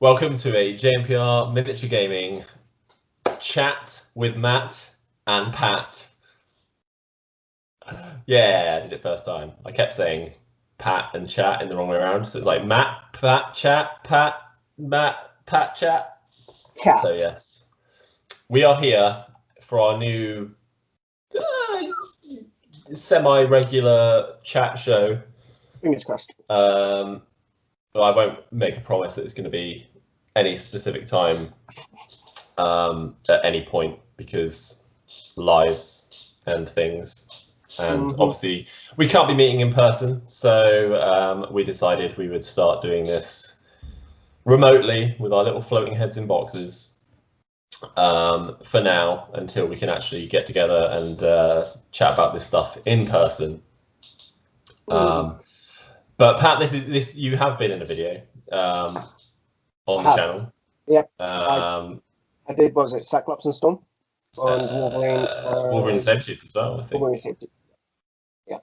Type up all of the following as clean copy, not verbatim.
Welcome to a JMPR Miniature Gaming chat with Matt and Pat. Yeah, I did it first time. I kept saying Pat and chat in the wrong way around. So it's like Matt, Pat, chat, Pat, Matt, Pat, chat. Chat. So yes, we are here for our new semi-regular chat show. Fingers crossed. But I won't make a promise that it's going to be any specific time at any point, because lives and things, and obviously we can't be meeting in person, so we decided we would start doing this remotely with our little floating heads in boxes for now, until we can actually get together and chat about this stuff in person. But Pat, this you have been in a video on the channel. Yeah. I did. What was it? Cyclops and Storm on Wolverine. Wolverine and Sabretooth as well, I think. Wolverine and Sabretooth. Yeah,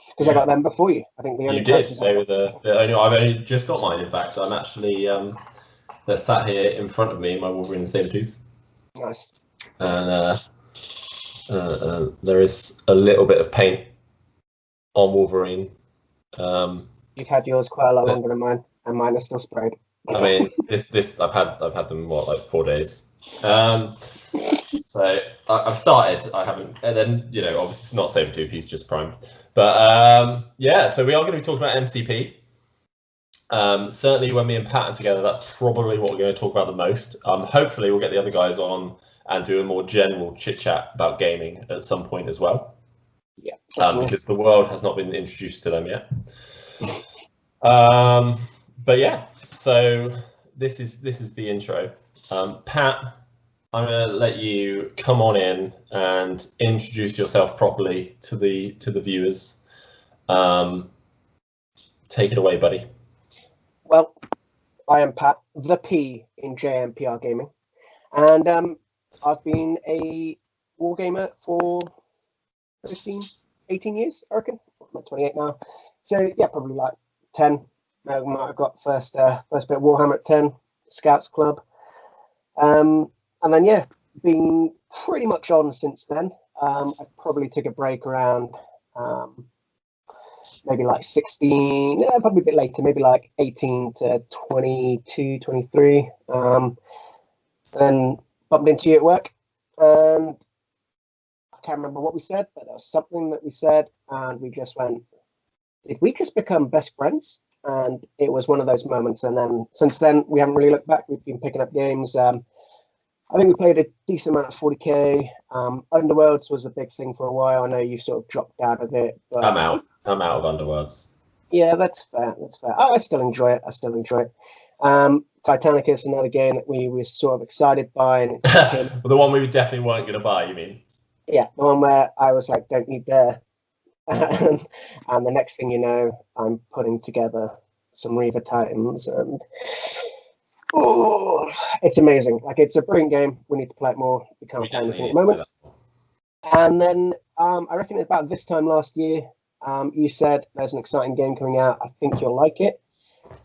because I got them before you. I think the only you did. They were the only. I've only just got mine. In fact, I'm actually they're sat here in front of me, my Wolverine and Sabretooth. Nice. And there is a little bit of paint on Wolverine. You've had yours quite a lot longer than mine, and mine are still sprayed. I mean, this I've had them like 4 days. So I've started. I haven't, and then obviously it's not Sabretooth. He's just primed. But yeah, so we are going to be talking about MCP. Certainly, when me and Pat are together, that's probably what we're going to talk about the most. Hopefully, we'll get the other guys on and do a more general chit chat about gaming at some point as well. Yeah. Because the world has not been introduced to them yet. But yeah, so this is the intro. Pat, I'm going to let you come on in and introduce yourself properly to the viewers. Take it away, buddy. Well, I am Pat, the P in JMPR Gaming, and I've been a wargamer for 18 years, I reckon. I'm 28 now, so yeah, probably like 10. I might have got first bit of Warhammer at 10, Scouts Club, and then yeah, been pretty much on since then. I probably took a break around maybe like 16, probably a bit later, maybe like 18 to 22, 23. Then bumped into you at work, and I can't remember what we said, but there was something that we said, and we just went, did we just become best friends? And it was one of those moments. And then since then, we haven't really looked back. We've been picking up games. I think we played a decent amount of 40k. Underworlds was a big thing for a while. I know you sort of dropped out of it. But I'm out of Underworlds. Yeah, that's fair. I still enjoy it. Titanic is another game that we were sort of excited by. And well, the one we definitely weren't going to buy, you mean? Yeah, the one where I was like, don't you dare. And the next thing you know, I'm putting together some Reaver Titans, and it's amazing. Like, it's a brilliant game. We need to play it more. We can't play anything at the moment. And then I reckon about this time last year, you said there's an exciting game coming out. I think you'll like it.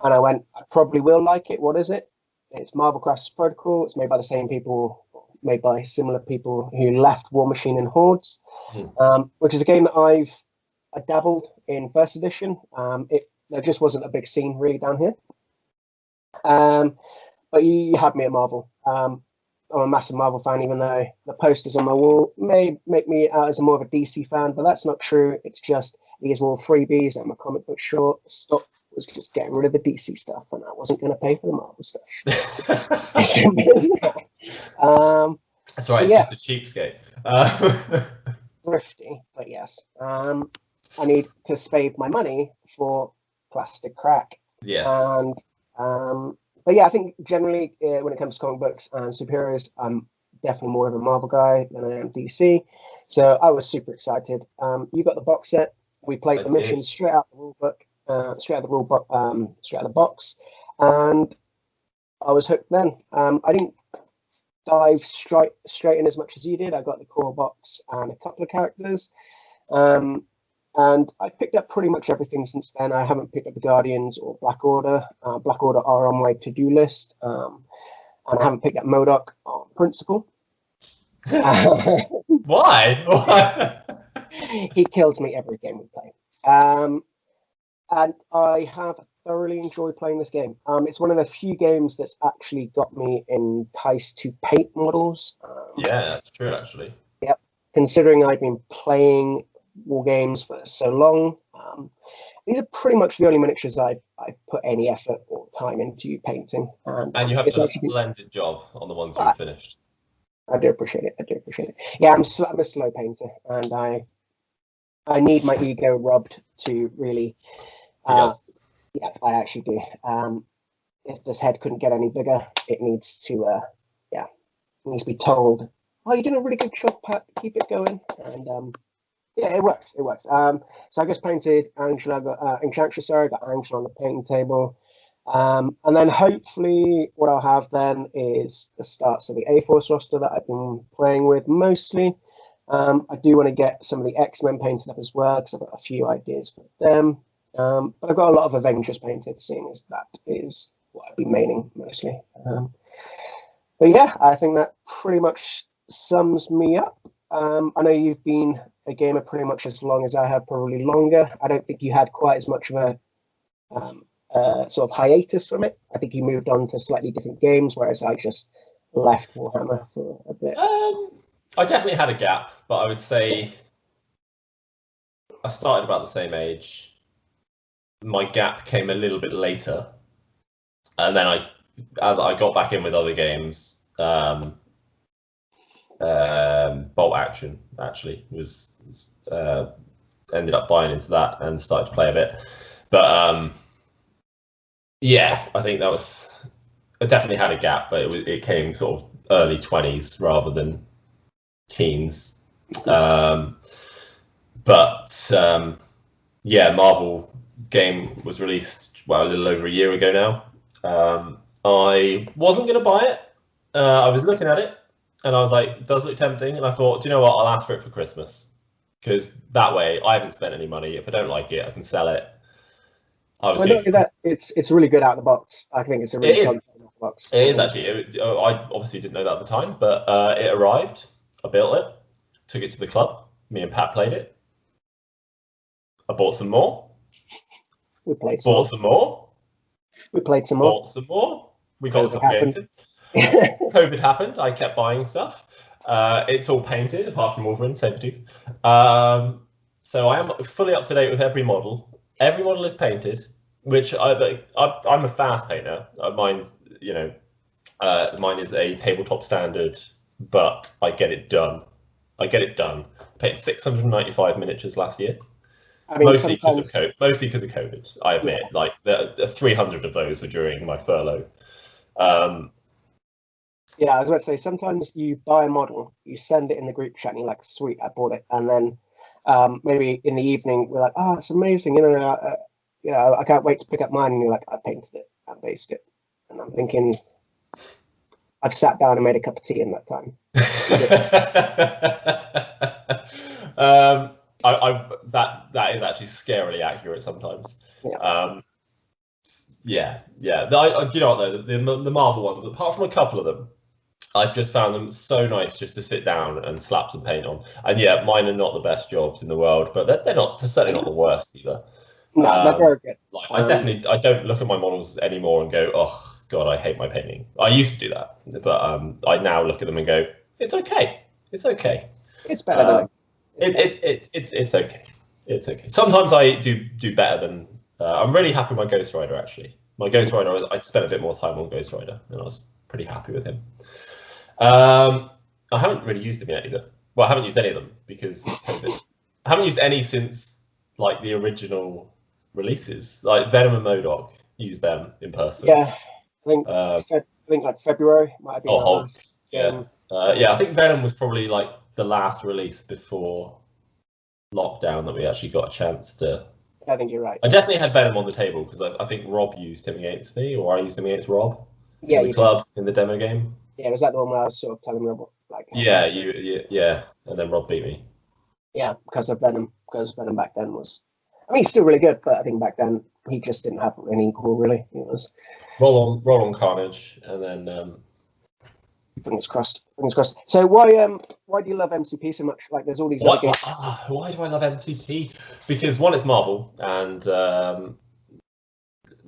And I went, I probably will like it. What is it? It's Marvel Crisis Protocol. It's made by the same people, made by similar people who left War Machine and Hordes, which is a game that I dabbled in first edition. There just wasn't a big scene really down here. But you had me at Marvel. I'm a massive Marvel fan, even though the posters on my wall may make me out as more of a DC fan, but that's not true. It's just these were all freebies, and my comic book stop was just getting rid of the DC stuff, and I wasn't going to pay for the Marvel stuff. That's right, it's just a cheapskate. Thrifty, but yes. I need to save my money for plastic crack. Yes. And but yeah, I think generally when it comes to comic books and superheroes, I'm definitely more of a Marvel guy than I am DC. So I was super excited. You got the box set. We played the mission straight out the rule book, straight out the box, and I was hooked then. I didn't dive straight in as much as you did. I got the core box and a couple of characters. And I've picked up pretty much everything since then. I haven't picked up the Guardians or Black Order. Black Order are on my to-do list. And I haven't picked up MODOK on principle. Why? He kills me every game we play. And I have thoroughly enjoyed playing this game. It's one of the few games that's actually got me enticed to paint models. Yeah, that's true, actually. Yep. Considering I've been playing war games for so long, these are pretty much the only miniatures I've put any effort or time into painting. And you have done a splendid job on the ones we've finished. I do appreciate it. Yeah, I'm a slow painter, and I need my ego rubbed to really. Yeah, I actually do. If this head couldn't get any bigger, it needs to. It needs to be told. Oh, you're doing a really good job, Pat. Keep it going. And yeah, it works. So I just painted Angela. Got Enchantress. Sorry, got Angela on the painting table. And then hopefully what I'll have then is the starts of the A-Force roster that I've been playing with mostly. I do want to get some of the X-Men painted up as well because I've got a few ideas for them. But I've got a lot of Avengers painted, seeing as that is what I've been maining mostly. But yeah, I think that pretty much sums me up. I know you've been a gamer pretty much as long as I have, probably longer. I don't think you had quite as much of a sort of hiatus from it. I think you moved on to slightly different games, whereas I just left Warhammer for a bit. I definitely had a gap, but I would say I started about the same age. My gap came a little bit later, and then as I got back in with other games, Bolt Action actually was ended up buying into that and started to play a bit, but yeah, I think I definitely had a gap, but it came sort of early 20s rather than teens. Yeah, Marvel game was released a little over a year ago now. I wasn't going to buy it. I was looking at it and I was like, it does look tempting, and I thought, do you know what, I'll ask for it for Christmas, because that way I haven't spent any money. If I don't like it, I can sell it. Not only that, it's really good out of the box. I think it's a really solid out of the box. It is actually. I obviously didn't know that at the time, but it arrived. I built it, took it to the club. Me and Pat played it. I bought some more. We played some more. Bought some more. We played some more. Bought some more. We got a couple games in. COVID happened. I kept buying stuff. It's all painted, apart from Wolverine, Sabretooth. So I am fully up to date with every model. Every model is painted, which I'm a fast painter. Mine's, mine is a tabletop standard, but I get it done. I painted 695 miniatures last year. I mean, mostly because of COVID. I admit, like the 300 of those were during my furlough. Yeah, I was about to say, sometimes you buy a model, you send it in the group chat, and you're like, sweet, I bought it, and then maybe in the evening we're like, oh, it's amazing, I can't wait to pick up mine, and you're like, I painted it, I based it, and I'm thinking, I've sat down and made a cup of tea in that time. That is actually scarily accurate sometimes. Yeah. Yeah. Do you know what though? The Marvel ones, apart from a couple of them, I've just found them so nice just to sit down and slap some paint on. And yeah, mine are not the best jobs in the world, but they're certainly not the worst either. No, they're very good. Like I don't look at my models anymore and go, oh God, I hate my painting. I used to do that, but I now look at them and go, it's okay. It's okay. It's better. It's okay. It's okay. Sometimes I do better than. I'm really happy with my Ghost Rider actually. My Ghost Rider, I spent a bit more time on Ghost Rider, and I was pretty happy with him. I haven't really used them yet either. Well, I haven't used any of them because COVID. I haven't used any since like the original releases, like Venom and MODOK. Used them in person. Yeah, I think like February might have been. Hulk. Yeah. I think Venom was probably like the last release before lockdown that we actually got a chance to. I think you're right. I definitely had Venom on the table because I think Rob used him against me, or I used him against Rob. Yeah, in the club in the demo game. Yeah, was that the one where I was sort of telling Rob like? Yeah, and then Rob beat me. Yeah, because of Venom. because Venom back then was, I mean, he's still really good, but I think back then he just didn't have an equal, really. It was roll on Carnage, and then fingers crossed. So why do you love MCP so much? Like, there's all these other games. Why do I love MCP? Because one, it's Marvel, and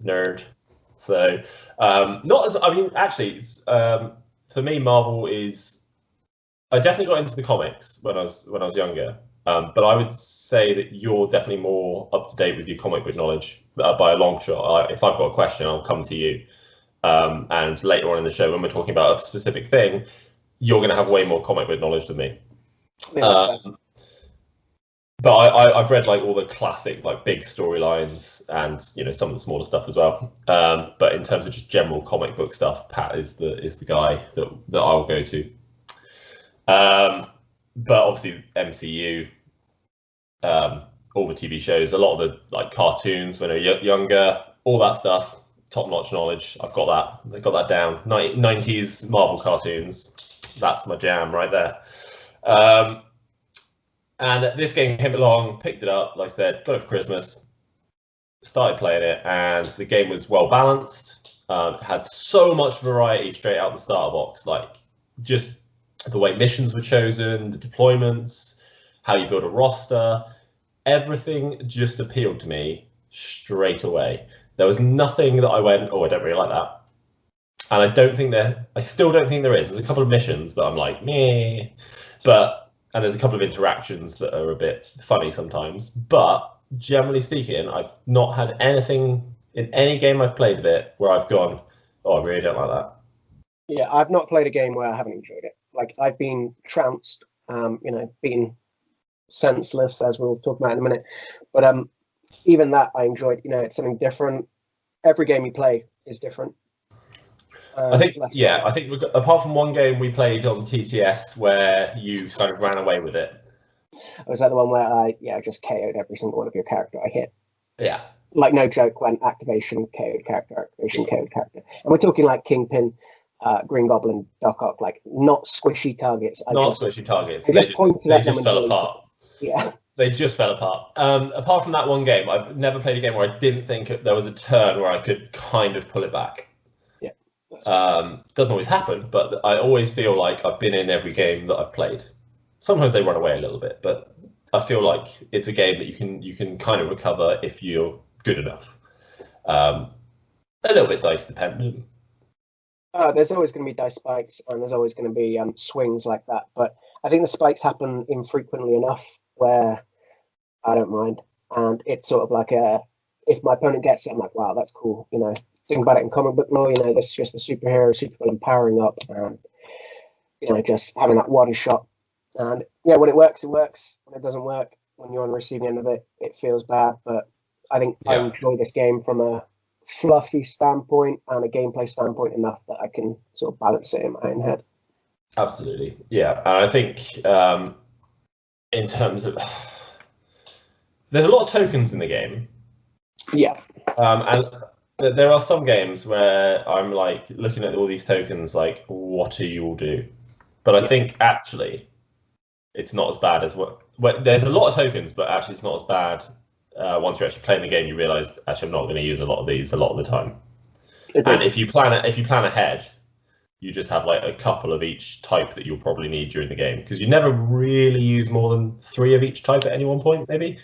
nerd. So not as, I mean, actually, for me, Marvel is. I definitely got into the comics when I was younger, but I would say that you're definitely more up to date with your comic book knowledge by a long shot. If I've got a question, I'll come to you. And later on in the show, when we're talking about a specific thing, you're going to have way more comic book knowledge than me. But I've read like all the classic, like big storylines, and some of the smaller stuff as well. But in terms of just general comic book stuff, Pat is the guy that I'll go to. But obviously MCU, all the TV shows, a lot of the like cartoons when I was younger, all that stuff. Top-notch knowledge. I've got that down. 90s Marvel cartoons. That's my jam right there. And this game came along, picked it up, like I said, got it for Christmas, started playing it, and the game was well balanced. Had so much variety straight out the starter box, like just the way missions were chosen, the deployments, how you build a roster, everything just appealed to me straight away. There was nothing that I went, oh, I don't really like that. And I still don't think there is. There's a couple of missions that I'm like, meh. And there's a couple of interactions that are a bit funny sometimes. But generally speaking, I've not had anything in any game I've played with it where I've gone, oh, I really don't like that. Yeah, I've not played a game where I haven't enjoyed it. Like, I've been trounced, being senseless, as we'll talk about in a minute. But even that I enjoyed. It's something different. Every game you play is different. I think apart from one game we played on TTS where you kind of ran away with it. Was that the one where I just KO'd every single one of your character I hit? Yeah. Like, no joke, when activation KO'd character, KO'd character. And we're talking like Kingpin, Green Goblin, Doc Ock, like not squishy targets. Squishy targets. They just fell apart. Yeah. They just fell apart. Apart from that one game, I've never played a game where I didn't think there was a turn where I could kind of pull it back. Yeah. Doesn't always happen, but I always feel like I've been in every game that I've played. Sometimes they run away a little bit, but I feel like it's a game that you can kind of recover if you're good enough. A little bit dice dependent. There's always going to be dice spikes, and there's always going to be swings like that. But I think the spikes happen infrequently enough where I don't mind. And it's sort of like if my opponent gets it, I'm like, wow, that's cool. Think about it in comic book law, this is just the supervillain powering up and, just having that one shot. And yeah, when it works, it works. When it doesn't work, when you're on the receiving end of it, it feels bad. But I think I enjoy this game from a fluffy standpoint and a gameplay standpoint enough that I can sort of balance it in my own head. Absolutely. Yeah. And I think in terms of there's a lot of tokens in the game. Yeah. And there are some games where I'm like looking at all these tokens like, what do you all do? But I think actually it's not as bad as what there's a lot of tokens, but actually it's not as bad. Once you're actually playing the game, you realize actually I'm not going to use a lot of these a lot of the time. Okay. And if you plan ahead, you just have like a couple of each type that you'll probably need during the game, because you never really use more than 3 of each type at any one point, maybe,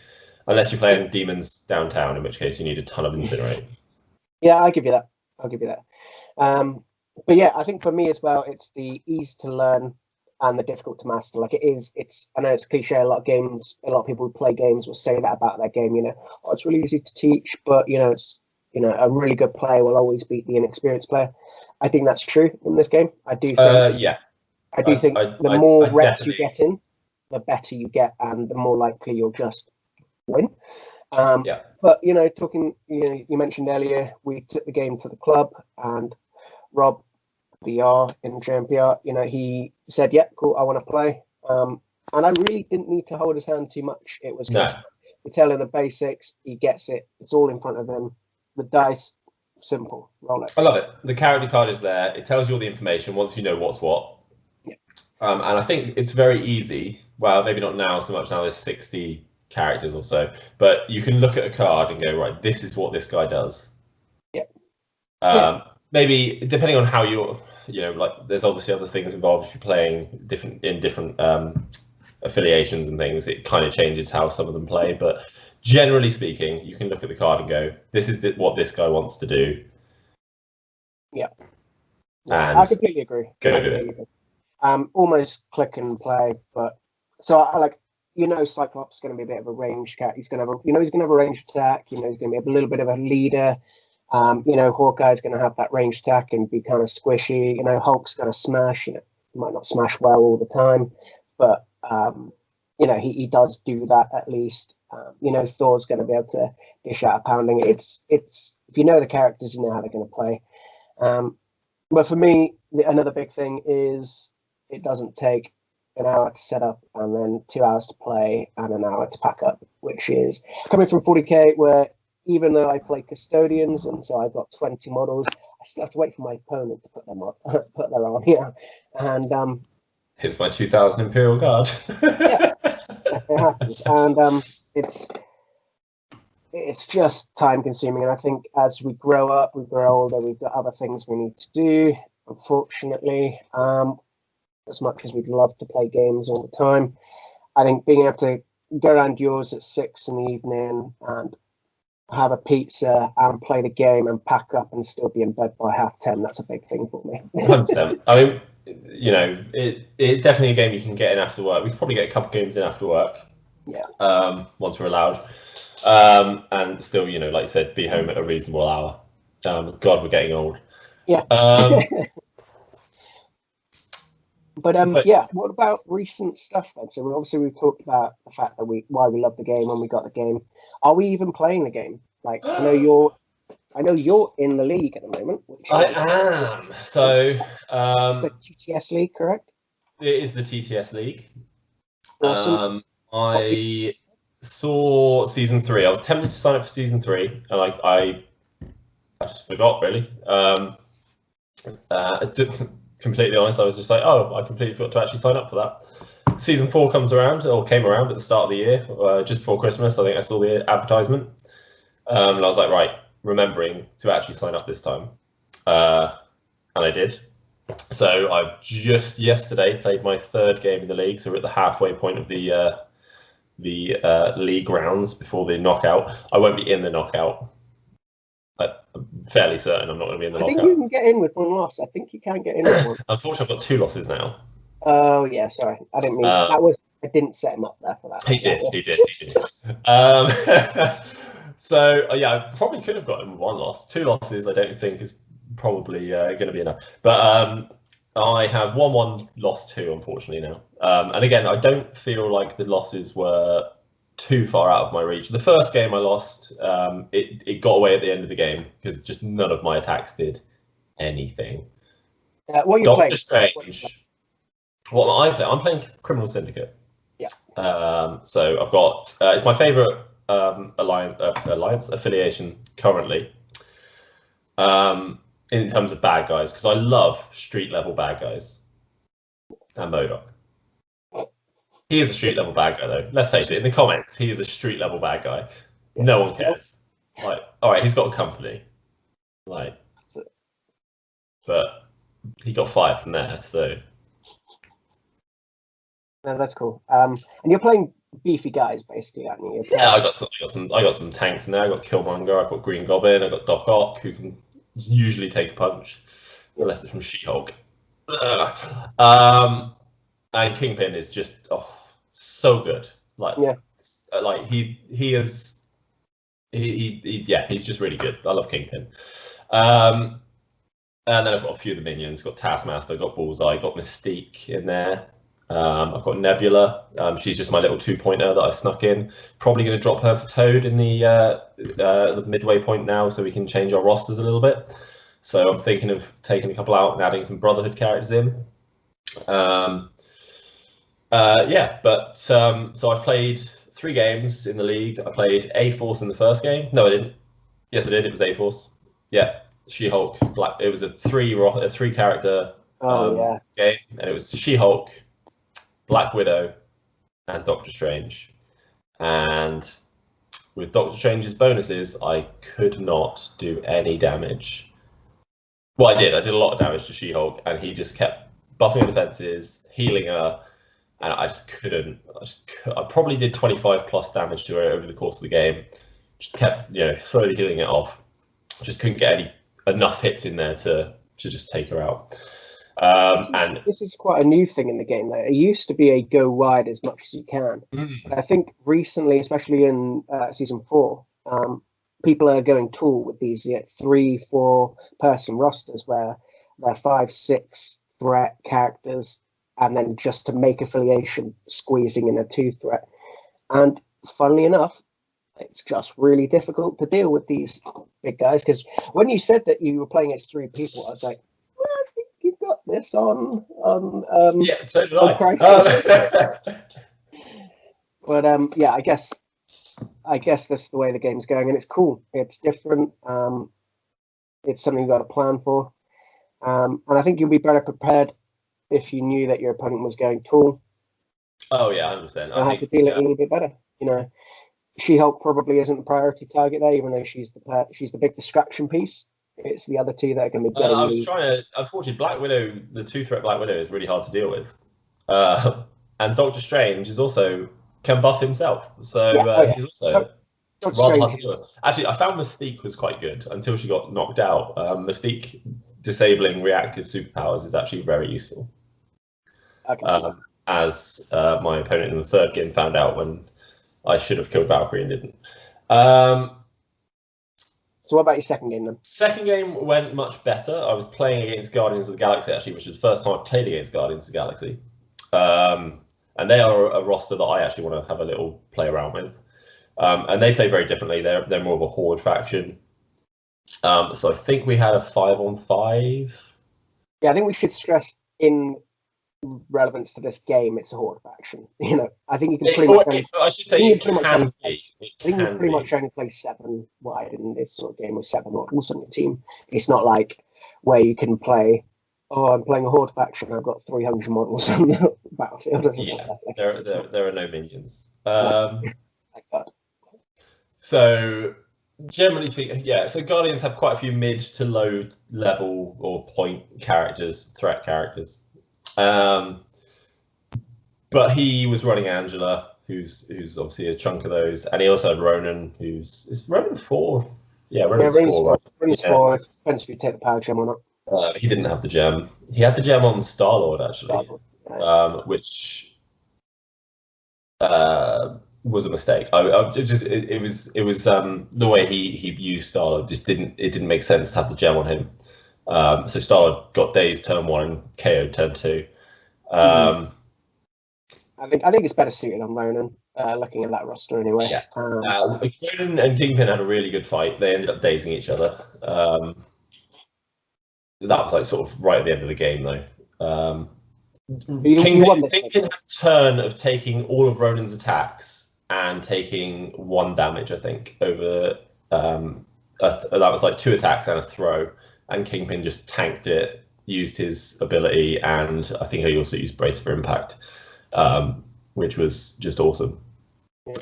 unless you're playing demons downtown, in which case you need a ton of incinerate. Yeah, I'll give you that. But yeah, I think for me as well, it's the ease to learn and the difficult to master. Like it's I know it's cliche. A lot of people who play games will say that about their game. It's really easy to teach, but it's a really good player will always beat the inexperienced player. I think that's true in this game. I do think. I do think the more reps you get in, the better you get, and the more likely you'll just win. But you mentioned earlier we took the game to the club, and Rob DR in JMPR, he said, yeah, cool, I want to play. And I really didn't need to hold his hand too much. It was just, we tell him the basics, he gets it, it's all in front of him. The dice, simple, roll it. I love it. The character card is there. It tells you all the information once you know what's what. Yeah. And I think it's very easy. Well, maybe not now so much. Now there's 60 characters or so. But you can look at a card and go, right, this is what this guy does. Yeah. Maybe depending on how you're, like there's obviously other things involved if you're playing different affiliations and things. It kind of changes how some of them play, but generally speaking, you can look at the card and go, this is what this guy wants to do. Yeah. And I completely agree. Go do it. Almost click and play, but so I like, Cyclops is going to be a bit of a range cat. He's going to have he's going to have a range attack. He's going to be a little bit of a leader. Hawkeye's going to have that range attack and be kind of squishy. Hulk's going to smash. He might not smash well all the time, but he does do that at least. Thor's going to be able to dish out a pounding. It's if you know the characters, you know how they're going to play. But for me, another big thing is it doesn't take an hour to set up and then 2 hours to play and an hour to pack up, which is coming from 40k, where even though I play custodians and so I've got 20 models, I still have to wait for my opponent to put them on, put their on. Yeah, and here's my 2000 Imperial Guard. Yeah, it happens, and it's just time consuming. And I think as we grow up, we grow older, we've got other things we need to do. Unfortunately, as much as we'd love to play games all the time, I think being able to go around yours at 6 in the evening and have a pizza and play the game and pack up and still be in bed by 10:30, that's a big thing for me. 100%. I mean, it's definitely a game you can get in after work. We could probably get a couple of games in after work. Yeah. Once we're allowed. And still, like you said, be home at a reasonable hour. God, we're getting old. Yeah. But yeah, what about recent stuff then? So we've talked about the fact that why we love the game when we got the game. Are we even playing the game? Like, I know you're in the league at the moment. I am. So it's the TTS league, correct? It is the TTS league. Awesome. I saw season 3. I was tempted to sign up for season 3, and I just forgot really. Completely honest, I was just like, oh, I completely forgot to actually sign up for that. Season 4 came around at the start of the year, just before Christmas. I think I saw the advertisement, and I was like, right, remembering to actually sign up this time, and I did. So I've just yesterday played my 3rd game in the league, so we're at the halfway point of the league rounds before the knockout. I won't be in the knockout. I'm fairly certain I'm not going to be in the knockout. I think you can get in with 1 loss. I think you can get in with 1. Unfortunately, I've got 2 losses now. Oh yeah, sorry. I didn't mean I didn't set him up there for that. He did. So yeah, I probably could have gotten 1 loss. 2 losses I don't think is probably going to be enough. But I have 1-1, lost 2, unfortunately now. And again, I don't feel like the losses were too far out of my reach. The first game I lost, it got away at the end of the game because just none of my attacks did anything. What are you Doctor playing? Strange. What am I playing? I'm playing Criminal Syndicate. Yeah. So I've got it's my favorite alliance affiliation currently. In terms of bad guys, because I love street level bad guys. And MODOK. He is a street level bad guy though. Let's face it, in the comments, he is a street level bad guy. Yeah. No one cares. Like, alright, he's got a company. Like, but he got fired from there, so. No, that's cool. And you're playing beefy guys basically, aren't you? Yeah, I got some tanks in there. I got Killmonger, I got Green Goblin, I got Doc Ock, who can usually take a punch, unless it's from She-Hulk. And Kingpin is just so good. Like, yeah, like he's just really good. I love Kingpin. And then I've got a few of the minions. Got Taskmaster, got Bullseye, got Mystique in there. I've got Nebula. She's just my little 2-pointer that I snuck in. Probably going to drop her for Toad in the midway point now, so we can change our rosters a little bit. So I'm thinking of taking a couple out and adding some Brotherhood characters in. So I've played 3 games in the league. I played A-Force in the first game. No, I didn't. Yes, I did. It was A-Force. Yeah, She-Hulk. It was a 3 character game, and it was She-Hulk, Black Widow, and Doctor Strange. and with Doctor Strange's bonuses, I could not do any damage. Well, I did a lot of damage to She-Hulk, and he just kept buffing her defenses, healing her, and I just couldn't. I probably did 25 plus damage to her over the course of the game. Just kept, slowly healing it off. Just couldn't get enough hits in there to just take her out. This is quite a new thing in the game. Though. It used to be a go wide as much as you can. But I think recently, especially in season 4, people are going tall with these 3-4 person rosters where they're 5-6 threat characters, and then just to make affiliation, squeezing in a 2 threat. And funnily enough, it's just really difficult to deal with these big guys. Because when you said that you were playing against 3 people, I was like, well, I think you've got this on yeah, so did I. But I guess that's the way the game's going, and it's cool. It's different. It's something you've got to plan for. And I think you'll be better prepared if you knew that your opponent was going tall. Oh yeah, 100%. I have to deal it a little bit better. She-Hulk probably isn't the priority target there, even though she's the big distraction piece. It's the other 2 that are going to be getting. I was trying to. Unfortunately, Black Widow, the 2-threat Black Widow, is really hard to deal with, and Doctor Strange is also can buff himself, so he's also rather hard to deal with. Actually, I found Mystique was quite good until she got knocked out. Mystique disabling reactive superpowers is actually very useful. As my opponent in the 3rd game found out when I should have killed Valkyrie and didn't. So what about your 2nd game then? 2nd game went much better. I was playing against Guardians of the Galaxy, actually, which is the first time I've played against Guardians of the Galaxy. And they are a roster that I actually want to have a little play around with. And they play very differently. They're more of a horde faction. So I think we had a 5-on-5. Yeah, I think we should stress in relevance to this game, it's a horde faction. I think you can pretty much. I should say it can be. I think you pretty much only play 7 wide in this sort of game with 7 models on your team. It's not like where you can play. Oh, I'm playing a horde faction. I've got 300 models on the battlefield. Yeah, there are no minions. Thank God. So generally speaking, so Guardians have quite a few mid to low level or point characters, threat characters. But he was running Angela, who's obviously a chunk of those, and he also had Ronan, is Ronan 4? Yeah, Ronan's 4. Right? Ronan's 4. Depends if you take the power gem or not. He didn't have the gem. He had the gem on Star-Lord, actually, which was a mistake. It was the way he used Star-Lord just didn't make sense to have the gem on him. So Star-Lord got dazed turn 1 and KO'd turn 2. I think it's better suited on Ronan, looking at that roster anyway. Yeah. Ronan and Kingpin had a really good fight. They ended up dazing each other. That was like sort of right at the end of the game, though. Kingpin had a turn of taking all of Ronan's attacks and taking 1 damage, I think, over. That was like 2 attacks and a throw. And Kingpin just tanked it, used his ability, and I think he also used Brace for Impact, which was just awesome.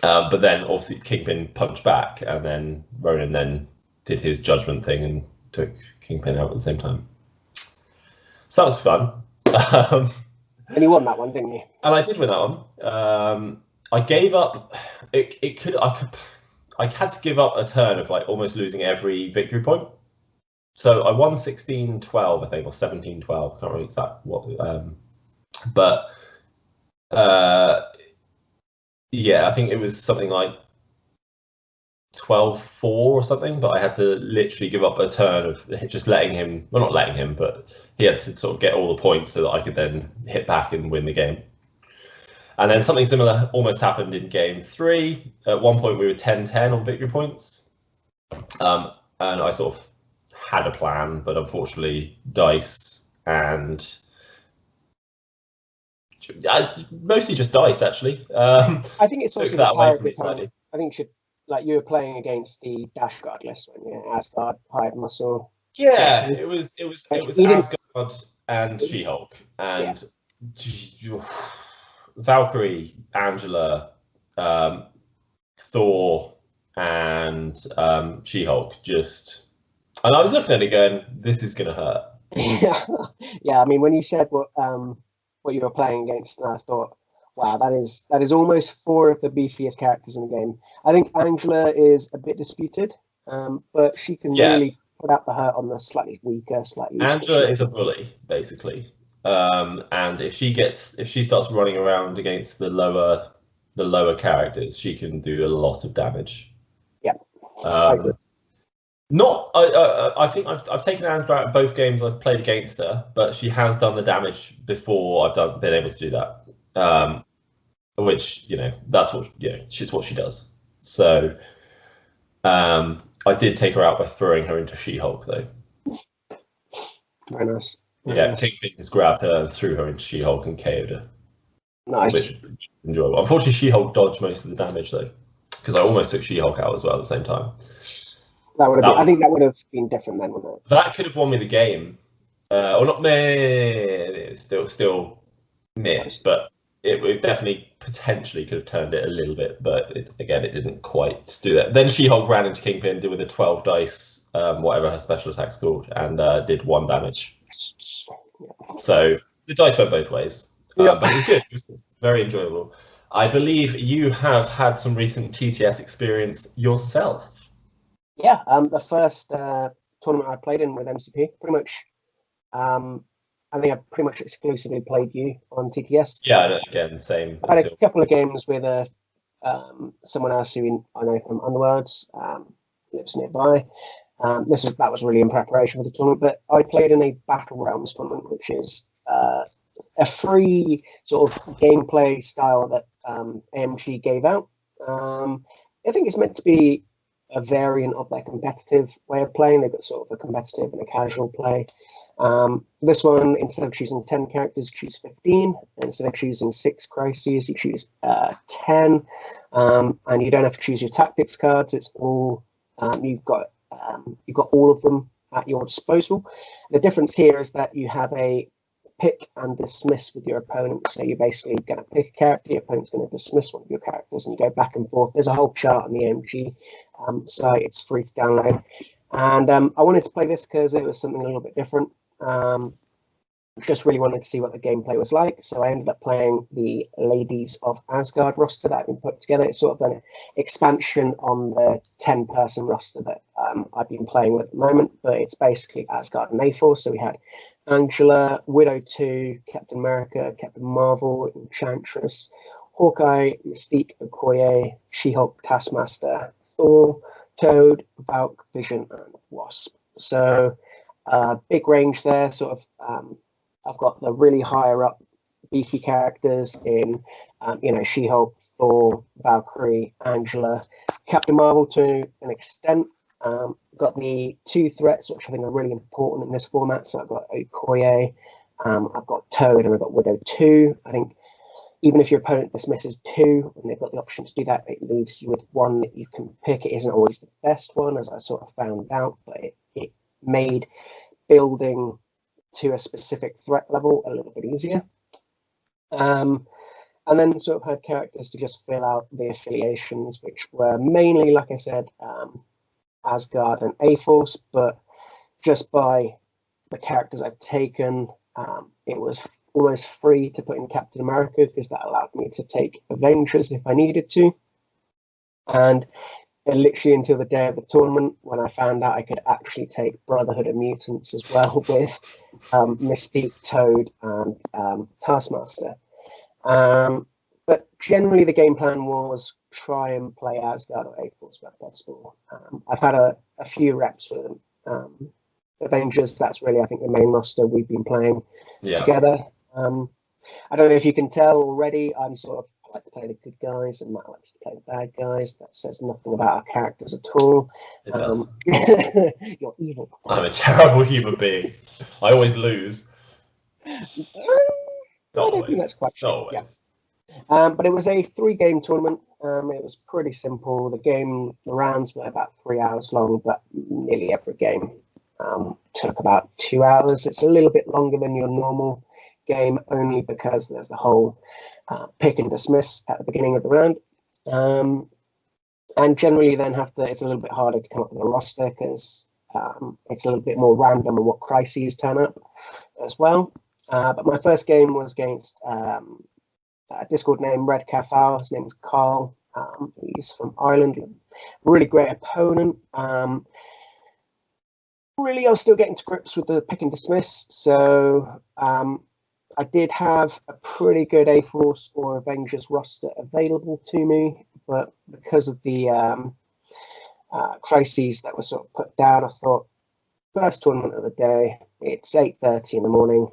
But then obviously Kingpin punched back, and then Ronan then did his judgment thing and took Kingpin out at the same time. So that was fun. And you won that one, didn't you? And I did win that one. I gave up. I had to give up a turn of like almost losing every victory point. So I won 16-12, I think, or 17-12. I can't remember exactly what. I think it was something like 12-4 or something. But I had to literally give up a turn of just letting him. Well, not letting him, but he had to sort of get all the points so that I could then hit back and win the game. And then something similar almost happened in game 3. At one point, we were 10-10 on victory points, and I sort of had a plan, but unfortunately dice and mostly just dice actually. I think it's took that away from me slightly. I think you were playing against the Dash Guard list when you Asgard, Hired Muscle. Yeah, it was Asgard and She-Hulk and Valkyrie, Angela, Thor and She-Hulk just, and I was looking at it going, this is going to hurt. Yeah, yeah. I mean, when you said what you were playing against, I thought, wow, that is almost 4 of the beefiest characters in the game. I think Angela is a bit disputed, but she can really put out the hurt on the slightly weaker, slightly. Angela is a bully, basically, and if she starts running around against the lower characters, she can do a lot of damage. Yeah. I agree. I think I've taken Angela out of both games I've played against her, but she has done the damage before I've been able to do that. Which that's what she's what she does. So I did take her out by throwing her into She-Hulk though. Very nice. Kingpin just grabbed her and threw her into She-Hulk and KO'd her. Nice. Which was enjoyable. Unfortunately, She-Hulk dodged most of the damage though, because I almost took She-Hulk out as well at the same time. I think that would have been different then, wouldn't it? That could have won me the game. Or not meh, still meh, but it definitely potentially could have turned it a little bit, but it didn't quite do that. Then She-Hulk ran into Kingpin, did with a 12 dice, whatever her special attack's called, and did 1 damage. So the dice went both ways, but it was good. It was very enjoyable. I believe you have had some recent TTS experience yourself. Yeah, the first tournament I played in with MCP, pretty much. I think I pretty much exclusively played you on TTS. Yeah, again, same. I had a couple of games with someone else who I know from Underworlds, lives nearby. That was really in preparation for the tournament, but I played in a Battle Realms tournament, which is a free sort of gameplay style that AMG gave out. I think it's meant to be a variant of their competitive way of playing. They've got sort of a competitive and a casual play. This one, instead of choosing 10 characters, you choose 15. Instead of choosing 6 crises, you choose 10. And you don't have to choose your tactics cards. It's all you've got all of them at your disposal. The difference here is that you have a pick and dismiss with your opponent. So you're basically going to pick a character, your opponent's going to dismiss one of your characters, and you go back and forth. There's a whole chart on the AMG site. It's free to download. And I wanted to play this because it was something a little bit different. Just really wanted to see what the gameplay was like. So I ended up playing the Ladies of Asgard roster that had been put together. It's sort of an expansion on the 10-person roster that I've been playing with at the moment, but it's basically Asgard and A-Force. So we had Angela, Widow 2, Captain America, Captain Marvel, Enchantress, Hawkeye, Mystique, Okoye, She-Hulk, Taskmaster, Thor, Toad, Valk, Vision, and Wasp. So big range there. Sort of, I've got the really higher up beefy characters in, She-Hulk, Thor, Valkyrie, Angela, Captain Marvel to an extent. Got the 2 threats, which I think are really important in this format. So I've got Okoye, I've got Toad, and I've got Widow 2. I think even if your opponent dismisses 2, and they've got the option to do that, it leaves you with 1 that you can pick. It isn't always the best one, as I sort of found out, but it made building to a specific threat level a little bit easier. And then sort of had characters to just fill out the affiliations, which were mainly, like I said, Asgard and A-Force, but just by the characters I've taken, it was almost free to put in Captain America because that allowed me to take Avengers if I needed to. And literally until the day of the tournament, when I found out I could actually take Brotherhood of Mutants as well with Mystique, Toad, and Taskmaster. But generally the game plan was try and play Asgard or A-Force where possible. I've had a few reps with them. Avengers, that's really, I think, the main roster we've been playing together. I don't know if you can tell already, I'm sort of I like to play the good guys and Matt likes to play the bad guys. That says nothing about our characters at all. It does. You're evil. I'm a terrible human being. I always lose. I don't think that's quite true. Always. Yeah. But it was a 3-game tournament. It was pretty simple. The rounds were about 3 hours long, but nearly every game took about 2 hours. It's a little bit longer than your normal game, only because there's the whole pick and dismiss at the beginning of the round. and generally then it's a little bit harder to come up with a roster because it's a little bit more random on what crises turn up as well. But my first game was against a Discord name Red Cafal. His name is Carl. He's from Ireland. Really great opponent. Really, I was still getting to grips with the pick and dismiss. So I did have a pretty good A-Force or Avengers roster available to me, but because of the crises that were sort of put down, I thought, first tournament of the day, it's 8:30 in the morning.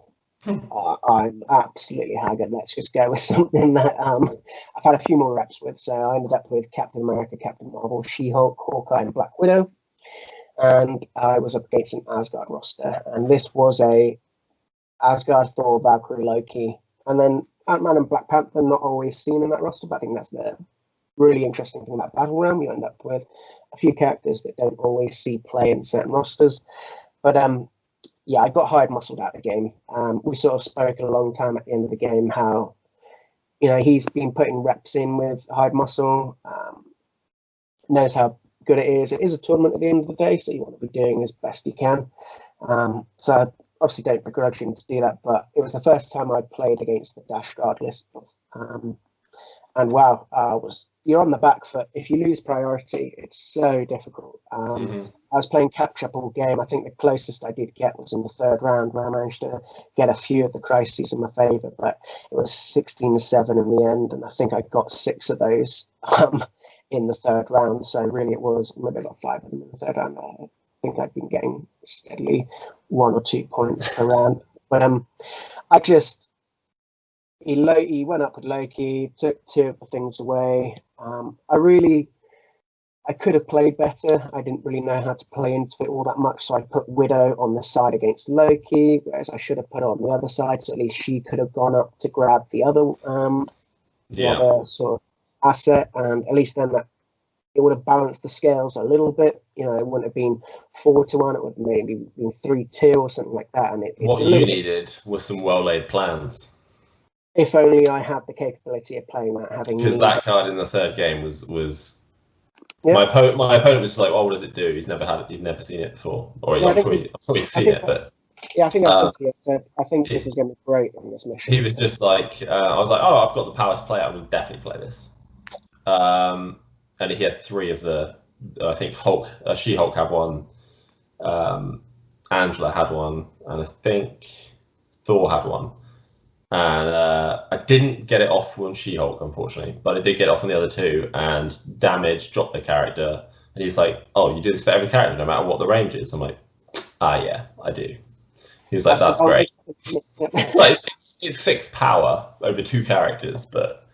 I'm absolutely haggard. Let's just go with something that I've had a few more reps with. So I ended up with Captain America, Captain Marvel, She-Hulk, Hawkeye, and Black Widow. And I was up against an Asgard roster. And this was a Asgard, Thor, Valkyrie, Loki. And then Ant-Man and Black Panther, not always seen in that roster, but I think that's the really interesting thing about Battle Realm. You end up with a few characters that don't always see play in certain rosters. But yeah, I got hard muscled out of the game. We sort of spoke a long time at the end of the game how, he's been putting reps in with hard muscle, knows how good it is. It is a tournament at the end of the day, so you want to be doing as best you can. So I obviously don't begrudge him to do that, but it was the first time I played against the Dash Guard list. And wow, you're on the back foot. If you lose priority, it's so difficult. I was playing catch-up all game. I think the closest I did get was in the third round, where I managed to get a few of the crises in my favour, but it was 16-7 in the end, and I think I got 6 of those in the third round. So really it was, maybe I got 5 of them in the third round. I think I'd been getting steadily 1 or 2 points per round. But he went up with Loki, took 2 of the things away. I could have played better. I didn't really know how to play into it all that much, so I put Widow on the side against Loki, whereas I should have put her on the other side, so at least she could have gone up to grab the other sort of asset, and at least then that it would have balanced the scales a little bit. It wouldn't have been 4-1, it would have maybe been 3-2 or something like that. And what you needed was some well-laid plans. If only I had the capability of playing that, because that card in the third game was yeah. My opponent was just like, "Oh, what does it do? He's never seen it before." Or I'm sure he's seen it, but yeah, I think I think this is going to be great in this mission. He was just like, I was like, "Oh, I've got the power to play it. I will definitely play this." And he had 3 of the, I think She-Hulk had one, Angela had one, and I think Thor had one. And I didn't get it off on She-Hulk, unfortunately, but I did get it off on the other 2, and Damage dropped the character, and he's like, "Oh, you do this for every character, no matter what the range is?" I'm like, yeah, I do. He was like, "That's great." It's 6 power over 2 characters, but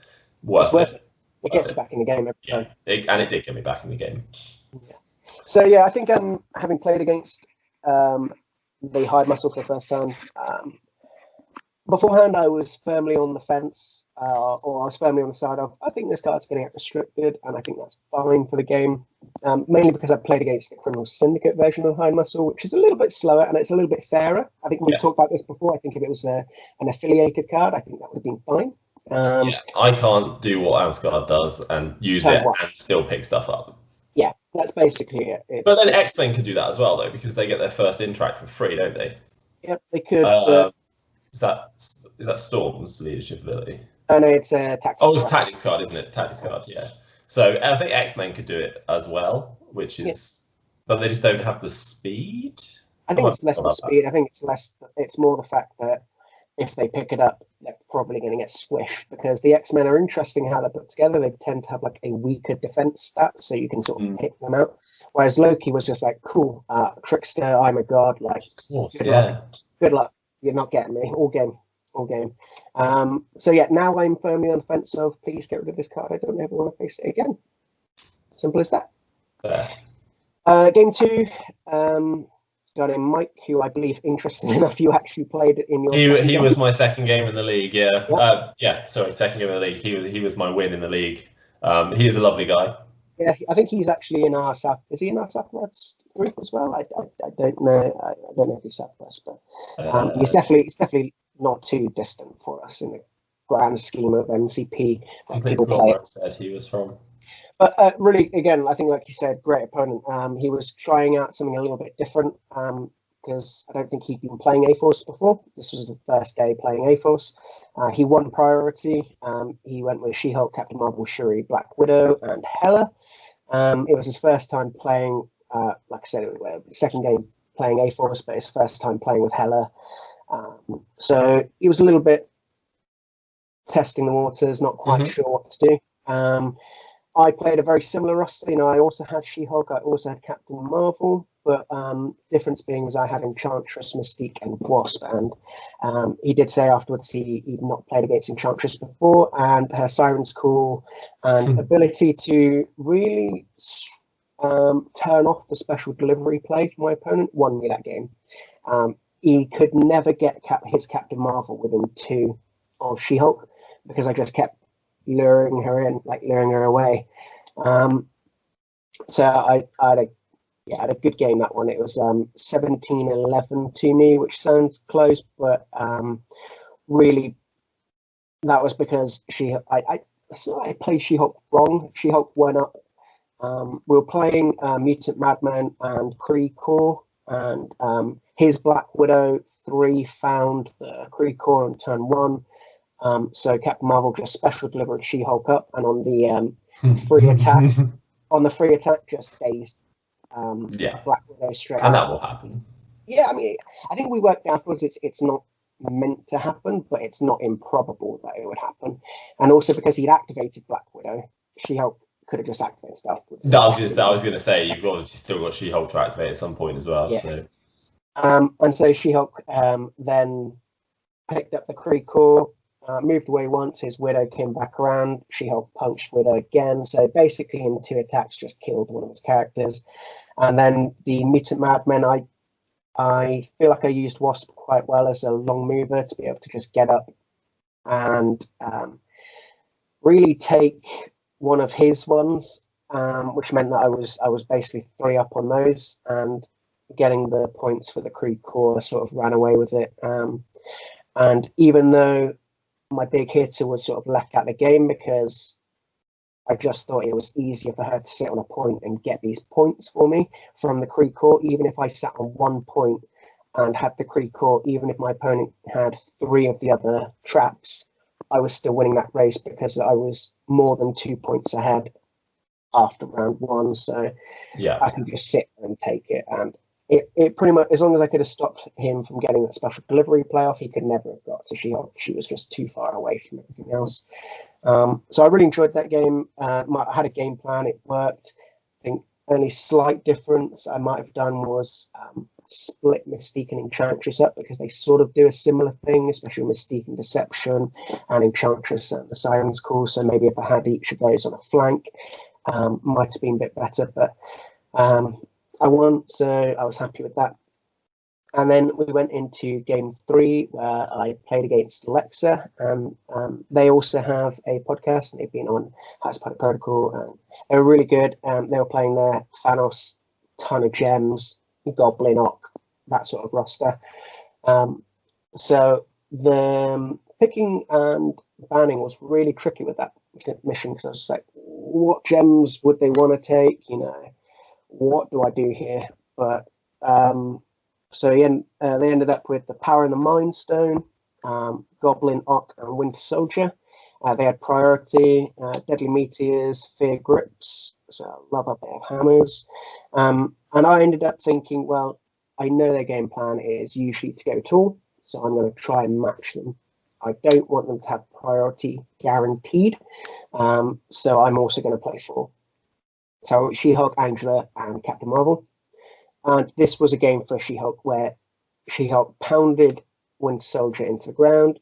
worth it. It gets you back in the game every time. And it did get me back in the game. Yeah. So yeah, I think having played against the hard muscle for the first time, beforehand, I was firmly on the fence, or I was firmly on the side of, I think this card's going to get restricted, and I think that's fine for the game, mainly because I played against the Criminal Syndicate version of High Muscle, which is a little bit slower, and it's a little bit fairer. I think we've talked about this before. I think if it was an affiliated card, I think that would have been fine. I can't do what Asgard does and use it and still pick stuff up. Yeah, that's basically it. But then X-Men can do that as well, though, because they get their first interact for free, don't they? Yep, they could. Is that Storm's leadership ability? Oh no, it's a tactics. Oh, it's Tactics card, isn't it? Tactics card, yeah. So I think X-Men could do it as well, which is, but they just don't have the speed. I think it's less the speed. I think it's more the fact that if they pick it up, they're probably going to get squished, because the X-Men are interesting how they're put together. They tend to have like a weaker defense stat, so you can sort of pick them out. Whereas Loki was just like, cool, trickster, I'm a god, like, good luck. You're not getting me all game. So yeah, now I'm firmly on the fence of, please get rid of this card. I don't ever want to face it again. Simple as that. Game 2, got in Mike, who I believe, interesting enough, you actually played in your. He was my second game in the league. Yeah. Second game in the league. He was my win in the league. He is a lovely guy. Yeah, I think he's actually in our South. Is he in our Southwest group as well? I don't know. I don't know if he's Southwest, but he's definitely not too distant for us in the grand scheme of MCP. Completely forgot where I said he was from. But really, again, I think, like you said, great opponent. He was trying out something a little bit different because I don't think he'd been playing A-Force before. This was the first day playing A-Force. He won priority. He went with She-Hulk, Captain Marvel, Shuri, Black Widow, and Hela. It was his first time playing, like I said, it was the second game playing A-Force, but his first time playing with Hela. So he was a little bit testing the waters, not quite sure what to do. I played a very similar roster. I also had She-Hulk, I also had Captain Marvel, but difference being is I had Enchantress, Mystique, and Wasp. And he did say afterwards he'd not played against Enchantress before, and her Siren's Call and ability to really turn off the special delivery play for my opponent won me that game. He could never get his Captain Marvel within 2 of She-Hulk because I just kept luring her in, like luring her away. So I had a good game that one. It was 17-11 to me, which sounds close, but really that was because I played She-Hulk wrong. She-Hulk went up. We were playing Mutant Madman and Kree Core, and his Black Widow 3 found the Kree Core on turn 1. So Captain Marvel just special delivered She-Hulk up, and on the free attack, just dazed Black Widow straight. And that will happen. Yeah, I mean, I think we worked afterwards. It's not meant to happen, but it's not improbable that it would happen. And also because he'd activated Black Widow, She-Hulk could have just activated afterwards. I was going to say, you've obviously still got She-Hulk to activate at some point as well. Yeah. So. And so She-Hulk then picked up the Kree Core. Moved away once, his Widow came back around, She-Hulk punched Widow again, so basically in 2 attacks just killed one of his characters. And then the Mutant Madmen, I feel like I used Wasp quite well as a long mover to be able to just get up and really take one of his ones, which meant that I was basically 3 up on those, and getting the points for the Kree Core, sort of ran away with it. And even though my big hitter was sort of left out of the game because I just thought it was easier for her to sit on a point and get these points for me from the Kree Core. Even if I sat on 1 point and had the Kree Core, even if my opponent had 3 of the other traps, I was still winning that race because I was more than 2 points ahead after round 1. So yeah, I can just sit and take it. And it pretty much, as long as I could have stopped him from getting that special delivery playoff, he could never have got to She-Hulk. She was just too far away from everything else. So I really enjoyed that game. I had a game plan, it worked. I think only slight difference I might have done was split Mystique and Enchantress up because they sort of do a similar thing, especially Mystique and Deception and Enchantress and the Siren's Call. So maybe if I had each of those on a flank, might have been a bit better. But I won, so I was happy with that. And then we went into game 3 where I played against Alexa, and they also have a podcast, and they've been on House Party Protocol, and they were really good. They were playing their Thanos, ton of gems, Goblin Ock, that sort of roster. So the picking and banning was really tricky with that mission because I was just like, what gems would they want to take? What do I do here? But so again, they ended up with the Power and the Mind Stone, Goblin Ock, and Winter Soldier. They had priority, Deadly Meteors, Fear Grips, so I love a bit of hammers. And I ended up thinking, well, I know their game plan is usually to go tall, so I'm going to try and match them. I don't want them to have priority guaranteed, so I'm also going to play 4. So She-Hulk, Angela, and Captain Marvel. And this was a game for She-Hulk where She-Hulk pounded Winter Soldier into the ground.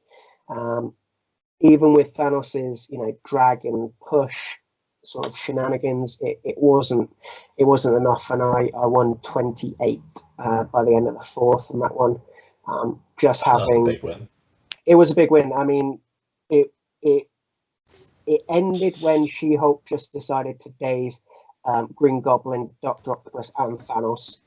Even with Thanos's, drag and push sort of shenanigans, it wasn't enough, and I won 28 by the end of the 4th in that one. Just having That's a big win. It was a big win. I mean, it ended when She-Hulk just decided to daze Green Goblin, Dr. Octopus, and Thanos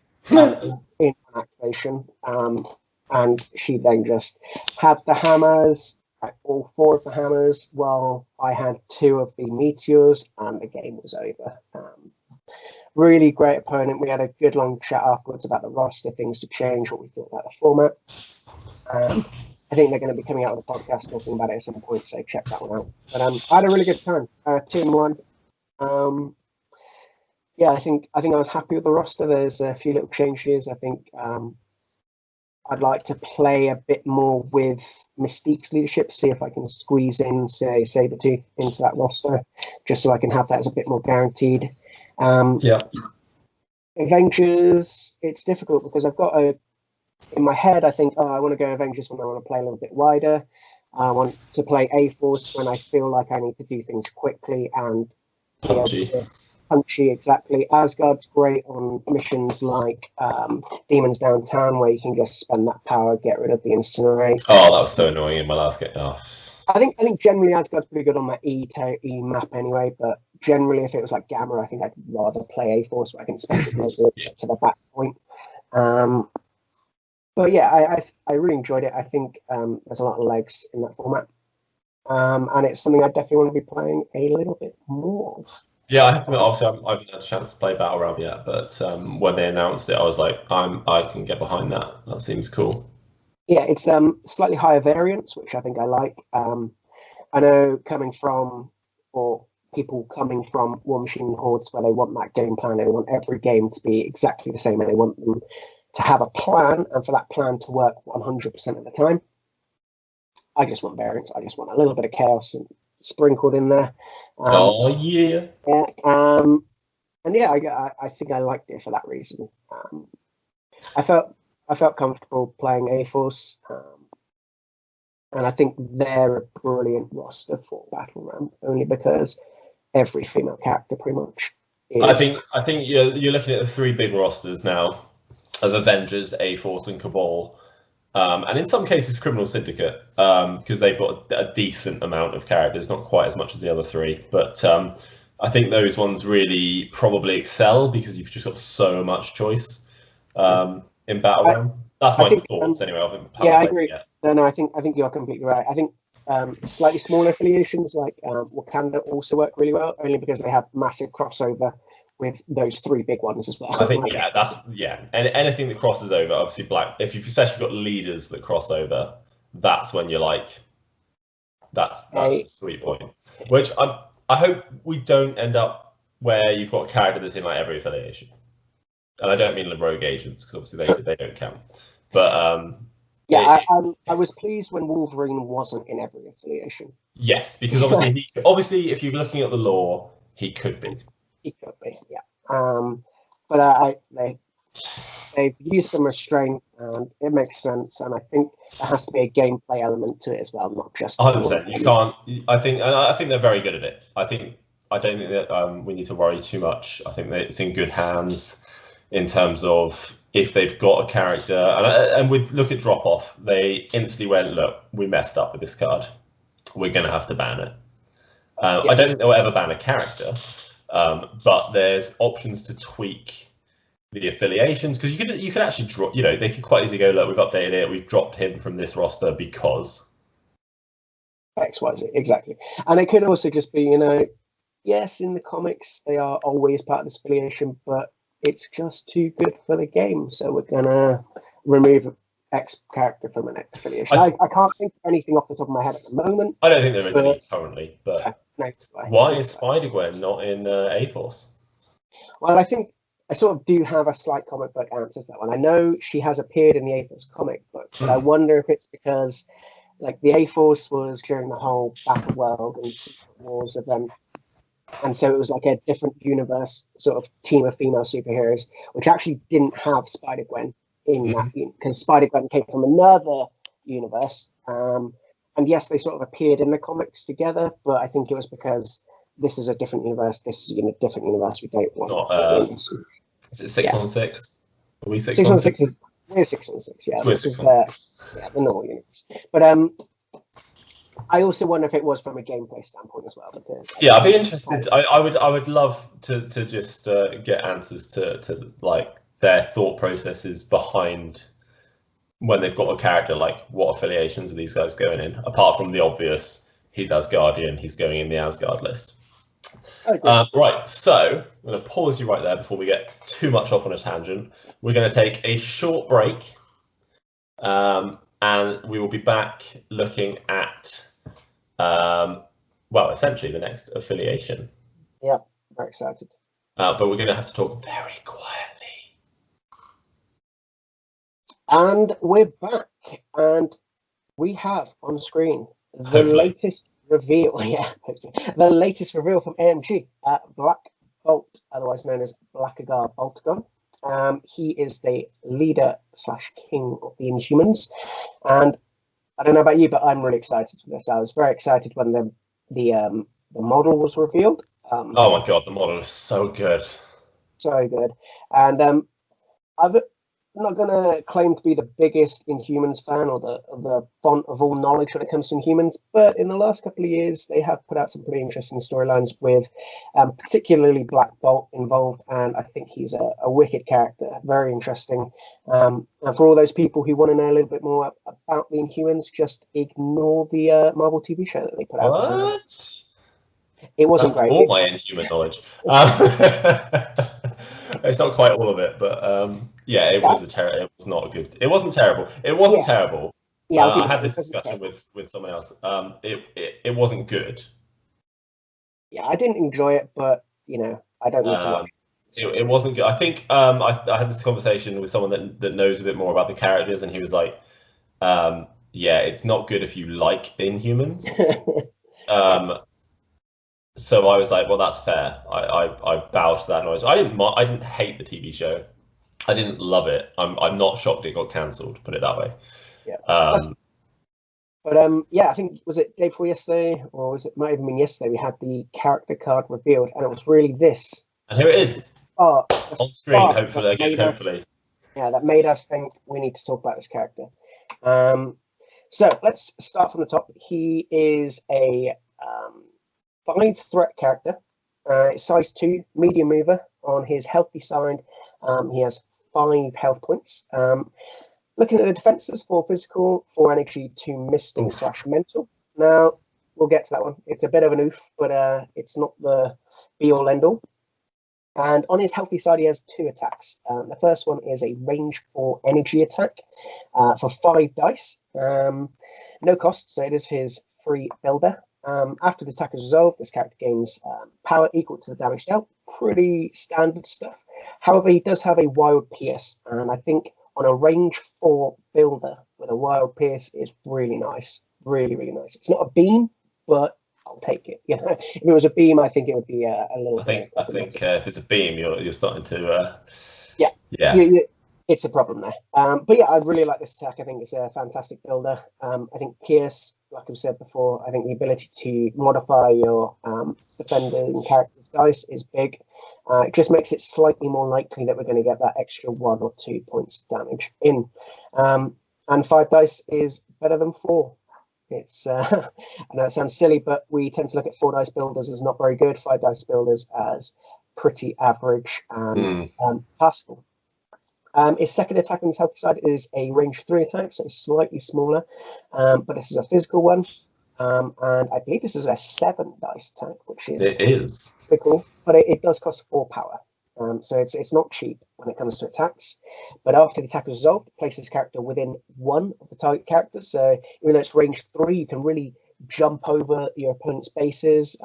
in activation, and she then just had the hammers all 4 of the hammers, while I had 2 of the meteors, and the game was over. Really great opponent. We had a good long chat afterwards about the roster, things to change, what we thought about the format. I think they're going to be coming out with a podcast talking about it at some point, so check that one out. But I had a really good time. 2-1. Yeah, I think I was happy with the roster. There's a few little changes. I think I'd like to play a bit more with Mystique's leadership, see if I can squeeze in, say, Sabretooth into that roster, just so I can have that as a bit more guaranteed. Avengers, it's difficult because I've got in my head, I think, I want to go Avengers when I want to play a little bit wider. I want to play A-Force when I feel like I need to do things quickly and punchy, exactly. Asgard's great on missions like Demons Downtown, where you can just spend that power, get rid of the incinerate. Oh, that was so annoying in my last game. Oh. I think generally Asgard's pretty good on that E map anyway, but generally if it was like Gamma, I think I'd rather play A-Force where I can spend it to the back point. But yeah, I really enjoyed it. I think there's a lot of legs in that format. And it's something I definitely want to be playing a little bit more. Yeah, I have to admit, obviously I haven't had a chance to play Battle Realm yet, but when they announced it, I was like, I can get behind that. That seems cool. Yeah, it's slightly higher variance, which I think I like. I know people coming from War Machine Hordes, where they want that game plan, they want every game to be exactly the same, and they want them to have a plan, and for that plan to work 100% of the time. I just want variance. I just want a little bit of chaos and sprinkled in there. Yeah. And yeah, I think I liked it for that reason. I felt comfortable playing A-Force, and I think they're a brilliant roster for Battle Realm, only because every female character pretty much is. I think you're looking at the 3 big rosters now of Avengers, A-Force, and Cabal. And in some cases, Criminal Syndicate, because they've got a decent amount of characters, not quite as much as the other 3. But I think those ones really probably excel because you've just got so much choice in Battle Realm. That's my thoughts anyway. I agree. No, I think you're completely right. I think slightly smaller affiliations like Wakanda also work really well, only because they have massive crossover with those 3 big ones as well. I think and anything that crosses over, obviously Black. If you've especially got leaders that cross over, that's when you're like, that's the sweet point. Which I hope we don't end up where you've got a character that's in like every affiliation, and I don't mean the rogue agents because obviously they don't count. But I was pleased when Wolverine wasn't in every affiliation. Yes, because obviously if you're looking at the lore, he could be. He could be, yeah. But they've used some restraint, and it makes sense. And I think there has to be a gameplay element to it as well, not just. 100%. You can't. I think they're very good at it. I don't think that we need to worry too much. I think that it's in good hands in terms of if they've got a character. And look at Drop Off, they instantly went, look, we messed up with this card. We're going to have to ban it. I don't think they'll ever ban a character. But there's options to tweak the affiliations because you could actually drop. They could quite easily go, look, we've updated it, we've dropped him from this roster because XYZ, exactly. And it could also just be, yes, in the comics they are always part of this affiliation, but it's just too good for the game, so we're gonna remove X character from an X affiliation. I can't think of anything off the top of my head at the moment. I don't think there is any currently, but no, why is Spider-Gwen not in A-Force? Well, I think I sort of do have a slight comic book answer to that one. I know she has appeared in the A-Force comic book, but I wonder if it's because like the A-Force was during the whole Battle World and Secret Wars event, and so it was like a different universe sort of team of female superheroes, which actually didn't have Spider-Gwen in that, because Spider-Gwen came from another universe. And yes, they sort of appeared in the comics together, but I think it was because this is a different universe. This is in a different universe. We don't want. Is it 616? Are we 616? We're 616. Yeah, we're 616. The normal universe. But I also wonder if it was from a gameplay standpoint as well, because I'd be interested. I would love to just get answers to like their thought processes behind when they've got a character, like what affiliations are these guys going in? Apart from the obvious, he's Asgardian, he's going in the Asgard list. Right, so I'm going to pause you right there before we get too much off on a tangent. We're going to take a short break, and we will be back looking at, well, essentially the next affiliation. Yeah, very excited. But we're going to have to talk very quietly. And we're back, and we have on screen the Hopefully. latest reveal. Yeah, the latest reveal from AMG. Black Bolt, otherwise known as Blackagar Boltagon. He is the leader / king of the Inhumans, and I don't know about you, but I'm really excited for this. I was very excited when the model was revealed. Oh my god, the model is so good. So good, and I'm not going to claim to be the biggest Inhumans fan or the font of all knowledge when it comes to Inhumans, but in the last couple of years, they have put out some pretty interesting storylines with particularly Black Bolt involved, and I think he's a wicked character, very interesting. And for all those people who want to know a little bit more about the Inhumans, just ignore the Marvel TV show that they put out. What? It wasn't That's great. all my Inhuman knowledge. It's not quite all of it, but yeah, it was it was not good. It wasn't terrible. It wasn't terrible. Yeah, I had this discussion with someone else. It wasn't good. Yeah, I didn't enjoy it, but you know, I don't need to watch. It wasn't good. I think I had this conversation with someone that knows a bit more about the characters, and he was like, yeah, it's not good if you like Inhumans. So I was like, well, that's fair. I bow to that noise. I didn't hate the TV show. I didn't love it. I'm not shocked it got cancelled. Put it that way. Yeah. But yeah, I think was it day before yesterday, or was it might have been yesterday? We had the character card revealed, and it was really this. And here it is. Oh, on screen. Hopefully, again, hopefully. Yeah, that made us think we need to talk about this character. So let's start from the top. He is a 5 threat character, size 2, medium mover. On his healthy side, he has 5 health points. Looking at the defenses, 4 physical, 4 energy, 2 mystic / mental. Now, we'll get to that one. It's a bit of an oof, but it's not the be-all, end-all. And on his healthy side, he has 2 attacks. The first one is a range 4 energy attack for 5 dice. No cost, so it is his free builder. After the attack is resolved, this character gains power equal to the damage dealt. Pretty standard stuff. However, he does have a wild pierce, and I think on a range 4 builder with a wild pierce is really nice. Really, really nice. It's not a beam, but I'll take it. You know, if it was a beam, I think it would be a little. I think if it's a beam, you're starting to. Yeah. It's a problem there. But yeah, I really like this attack. I think it's a fantastic builder. I think Pierce, like I've said before, I think the ability to modify your defending character's dice is big. It just makes it slightly more likely that we're going to get that extra 1 or 2 points of damage in. And 5 dice is better than 4. It's I know it sounds silly, but we tend to look at 4 dice builders as not very good, 5 dice builders as pretty average and passable. His second attack on his healthy side is a range 3 attack, so slightly smaller, but this is a physical one. And I believe this is a 7 dice attack, which is pretty cool, but it does cost 4 power. So it's not cheap when it comes to attacks. But after the attack is resolved, it places character within 1 of the target characters. So even though it's range 3, you can really jump over your opponent's bases,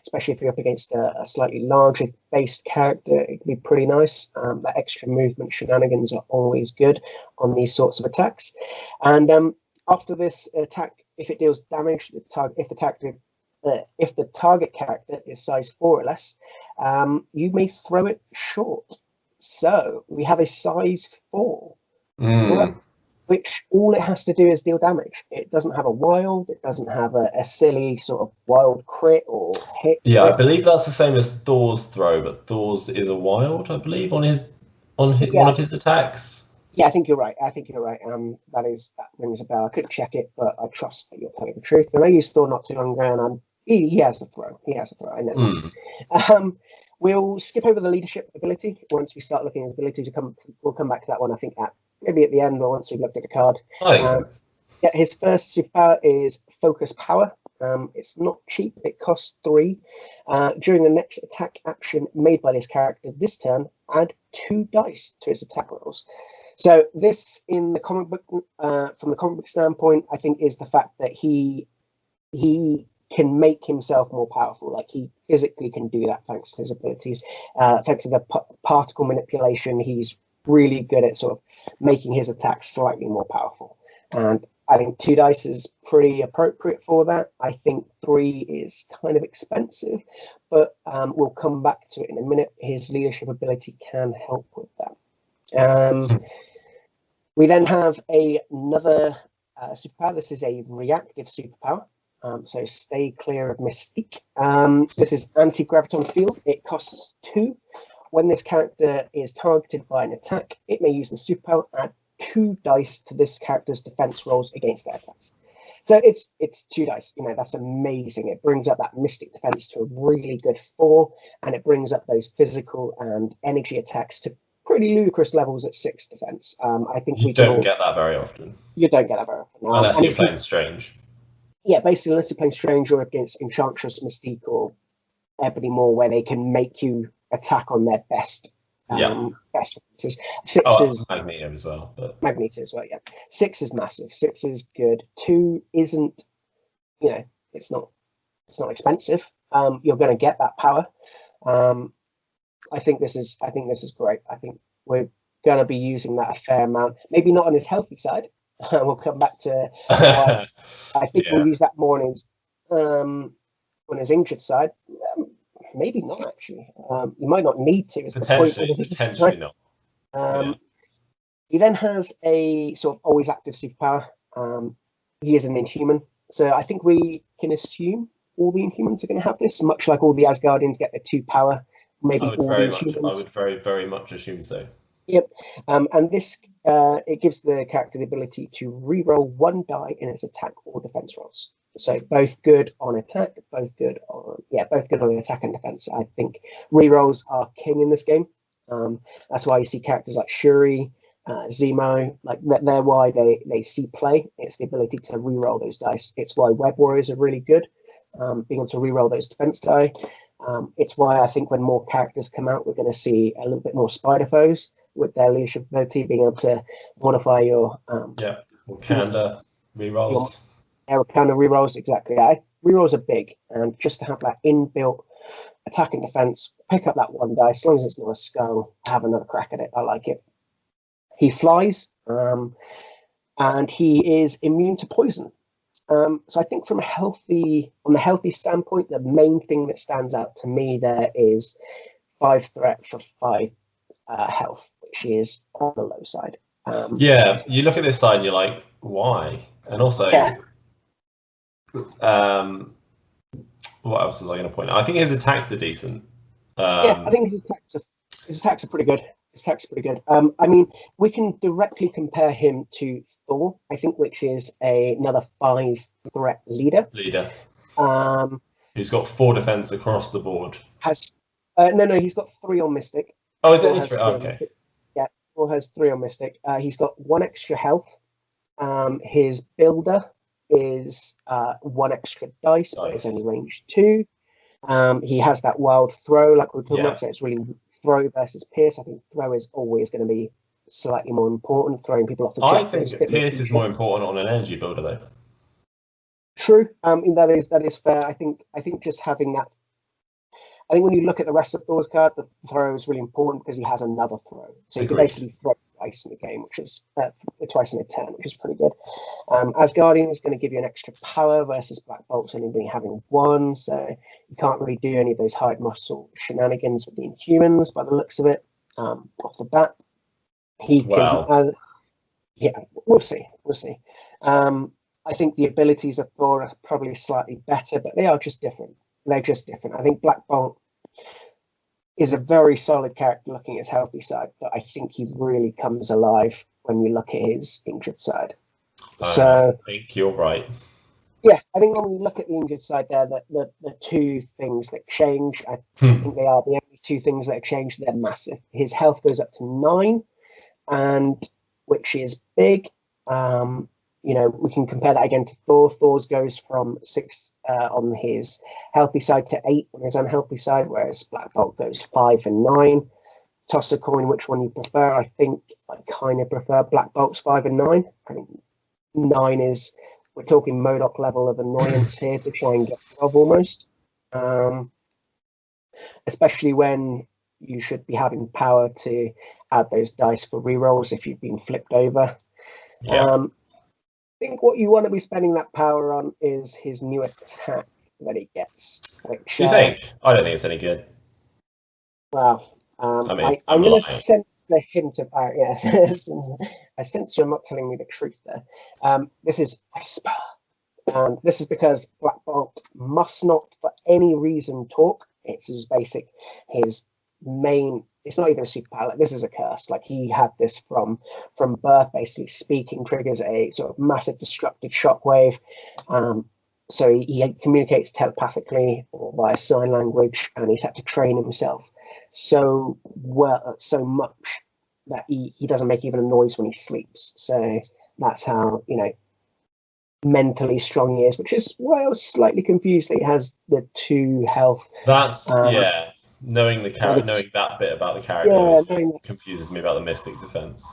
especially if you're up against a slightly larger based character. It can be pretty nice. That extra movement shenanigans are always good on these sorts of attacks. And after this attack, if it deals damage, if the target character is size 4 or less, you may throw it short. So we have a size 4 throw, which all it has to do is deal damage. It doesn't have a wild. It doesn't have a silly sort of wild crit or hit. Yeah, I believe that's the same as Thor's throw, but Thor's is a wild, I believe, on one of his attacks. Yeah, I think you're right. That rings a bell. I couldn't check it, but I trust that you're telling the truth. And I used Thor not too long ago, and he has a throw. I know. We'll skip over the leadership ability once we start looking at his ability we'll come back to that one, I think, at maybe at the end or once we've looked at the card. I think so. Yeah, his first superpower is Focus Power. It's not cheap. It costs 3. During the next attack action made by this character this turn, add 2 dice to his attack rolls. So this, in the comic book, from the comic book standpoint, I think is the fact that he can make himself more powerful. Like, he physically can do that thanks to his abilities, thanks to the particle manipulation. He's really good at sort of making his attacks slightly more powerful. And I think 2 dice is pretty appropriate for that. I think 3 is kind of expensive, but we'll come back to it in a minute. His leadership ability can help with that. We then have another superpower. This is a reactive superpower. So stay clear of Mystique. This is anti-graviton field. It costs 2. When this character is targeted by an attack, it may use the superpower, add 2 dice to this character's defense rolls against their attacks. So it's 2 dice. You know, that's amazing. It brings up that mystic defense to a really good 4, and it brings up those physical and energy attacks to pretty ludicrous levels at 6 defense. I think you don't get that very often. You don't get that very often. Unless you're playing Strange. Yeah, basically, unless you're playing Strange or against Enchantress, Mystique, or Ebony Maw, where they can make you attack on their best. Best defenses. 6 is Magneto as well. But Magneto as well, yeah. 6 is massive. 6 is good. 2 isn't, you know, it's not expensive. You're going to get that power. I think this is great. I think we're going to be using that a fair amount. Maybe not on his healthy side. We'll come back to. I think we'll use that more on his injured side. Maybe not actually. You might not need to. Potentially not. He then has a sort of always active superpower. He is an Inhuman, so I think we can assume all the Inhumans are going to have this, much like all the Asgardians get the 2 power. Maybe I would very, very much assume so. Yep. And this it gives the character the ability to re-roll 1 die in its attack or defense rolls. So both good on attack, both good on attack and defense. I think re-rolls are king in this game. That's why you see characters like Shuri, Zemo, like they're why they see play. It's the ability to re-roll those dice. It's why Web Warriors are really good, being able to re-roll those defense die. It's why I think when more characters come out, we're going to see a little bit more Spider Foes with their leadership ability, being able to modify your Wakanda rerolls. Wakanda rerolls, exactly. Rerolls are big, and just to have that inbuilt attack and defense, pick up that 1 die, as long as it's not a skull, have another crack at it. I like it. He flies, and he is immune to poison. So I think from on the healthy standpoint, the main thing that stands out to me there is 5 threat for 5 health, which is on the low side. You look at this side and you're like, why? And also, what else was I going to point out? I think his attacks are decent. I think his attacks are pretty good. I mean, we can directly compare him to Thor, I think, which is another 5 threat leader. He's got 4 defense across the board. He's got 3 on Mystic. Oh, is it? Okay. Yeah, Thor has 3 on Mystic. He's got 1 extra health. His builder is 1 extra dice, but it's only range 2. He has that wild throw, like we were talking about, so it's really throw versus Pierce. I think throw is always going to be slightly more important, throwing people off the I think Pierce is more important on an energy builder, though. True. That is fair. I think just having that. I think when you look at the rest of Thor's card, the throw is really important because he has another throw. So you can basically throw twice in the game, which is twice in a turn, which is pretty good. Asgardian is going to give you an extra power versus Black Bolt's only having 1, so you can't really do any of those hide muscle shenanigans with the Inhumans by the looks of it. Off the bat, he can. We'll see. I think the abilities of Thor are probably slightly better, but they are just different. They're just different. I think Black Bolt is a very solid character looking at his healthy side, but I think he really comes alive when you look at his injured side. I think you're right. Yeah, I think when we look at the injured side there, the 2 things that change, I think they are the only 2 things that have changed. They're massive. His health goes up to 9, and which is big. You know, we can compare that again to Thor. Thor's goes from 6 on his healthy side to 8 on his unhealthy side, whereas Black Bolt goes 5 and 9. Toss a coin which one you prefer. I think I kind of prefer Black Bolt's 5 and 9. I think 9 is, we're talking Modok level of annoyance here to try and get 12 almost. Especially when you should be having power to add those dice for rerolls if you've been flipped over. Yeah. I think what you want to be spending that power on is his new attack that he gets. Which, You think? I don't think it's any good. Well, I mean, I'm going to sense the hint about I sense you're not telling me the truth there. This is Whisper. This is because Black Bolt must not, for any reason, talk. It's his basic, his main. It's not even a superpower. Like, this is a curse. Like, he had this from birth. Basically, speaking triggers a sort of massive destructive shockwave. So he communicates telepathically or via sign language, and he's had to train himself so much that he doesn't make even a noise when he sleeps. So that's how, you know, mentally strong he is, which is why I was slightly confused that he has the 2 health. That's knowing the character, knowing that bit about the character confuses me about the Mystic defense.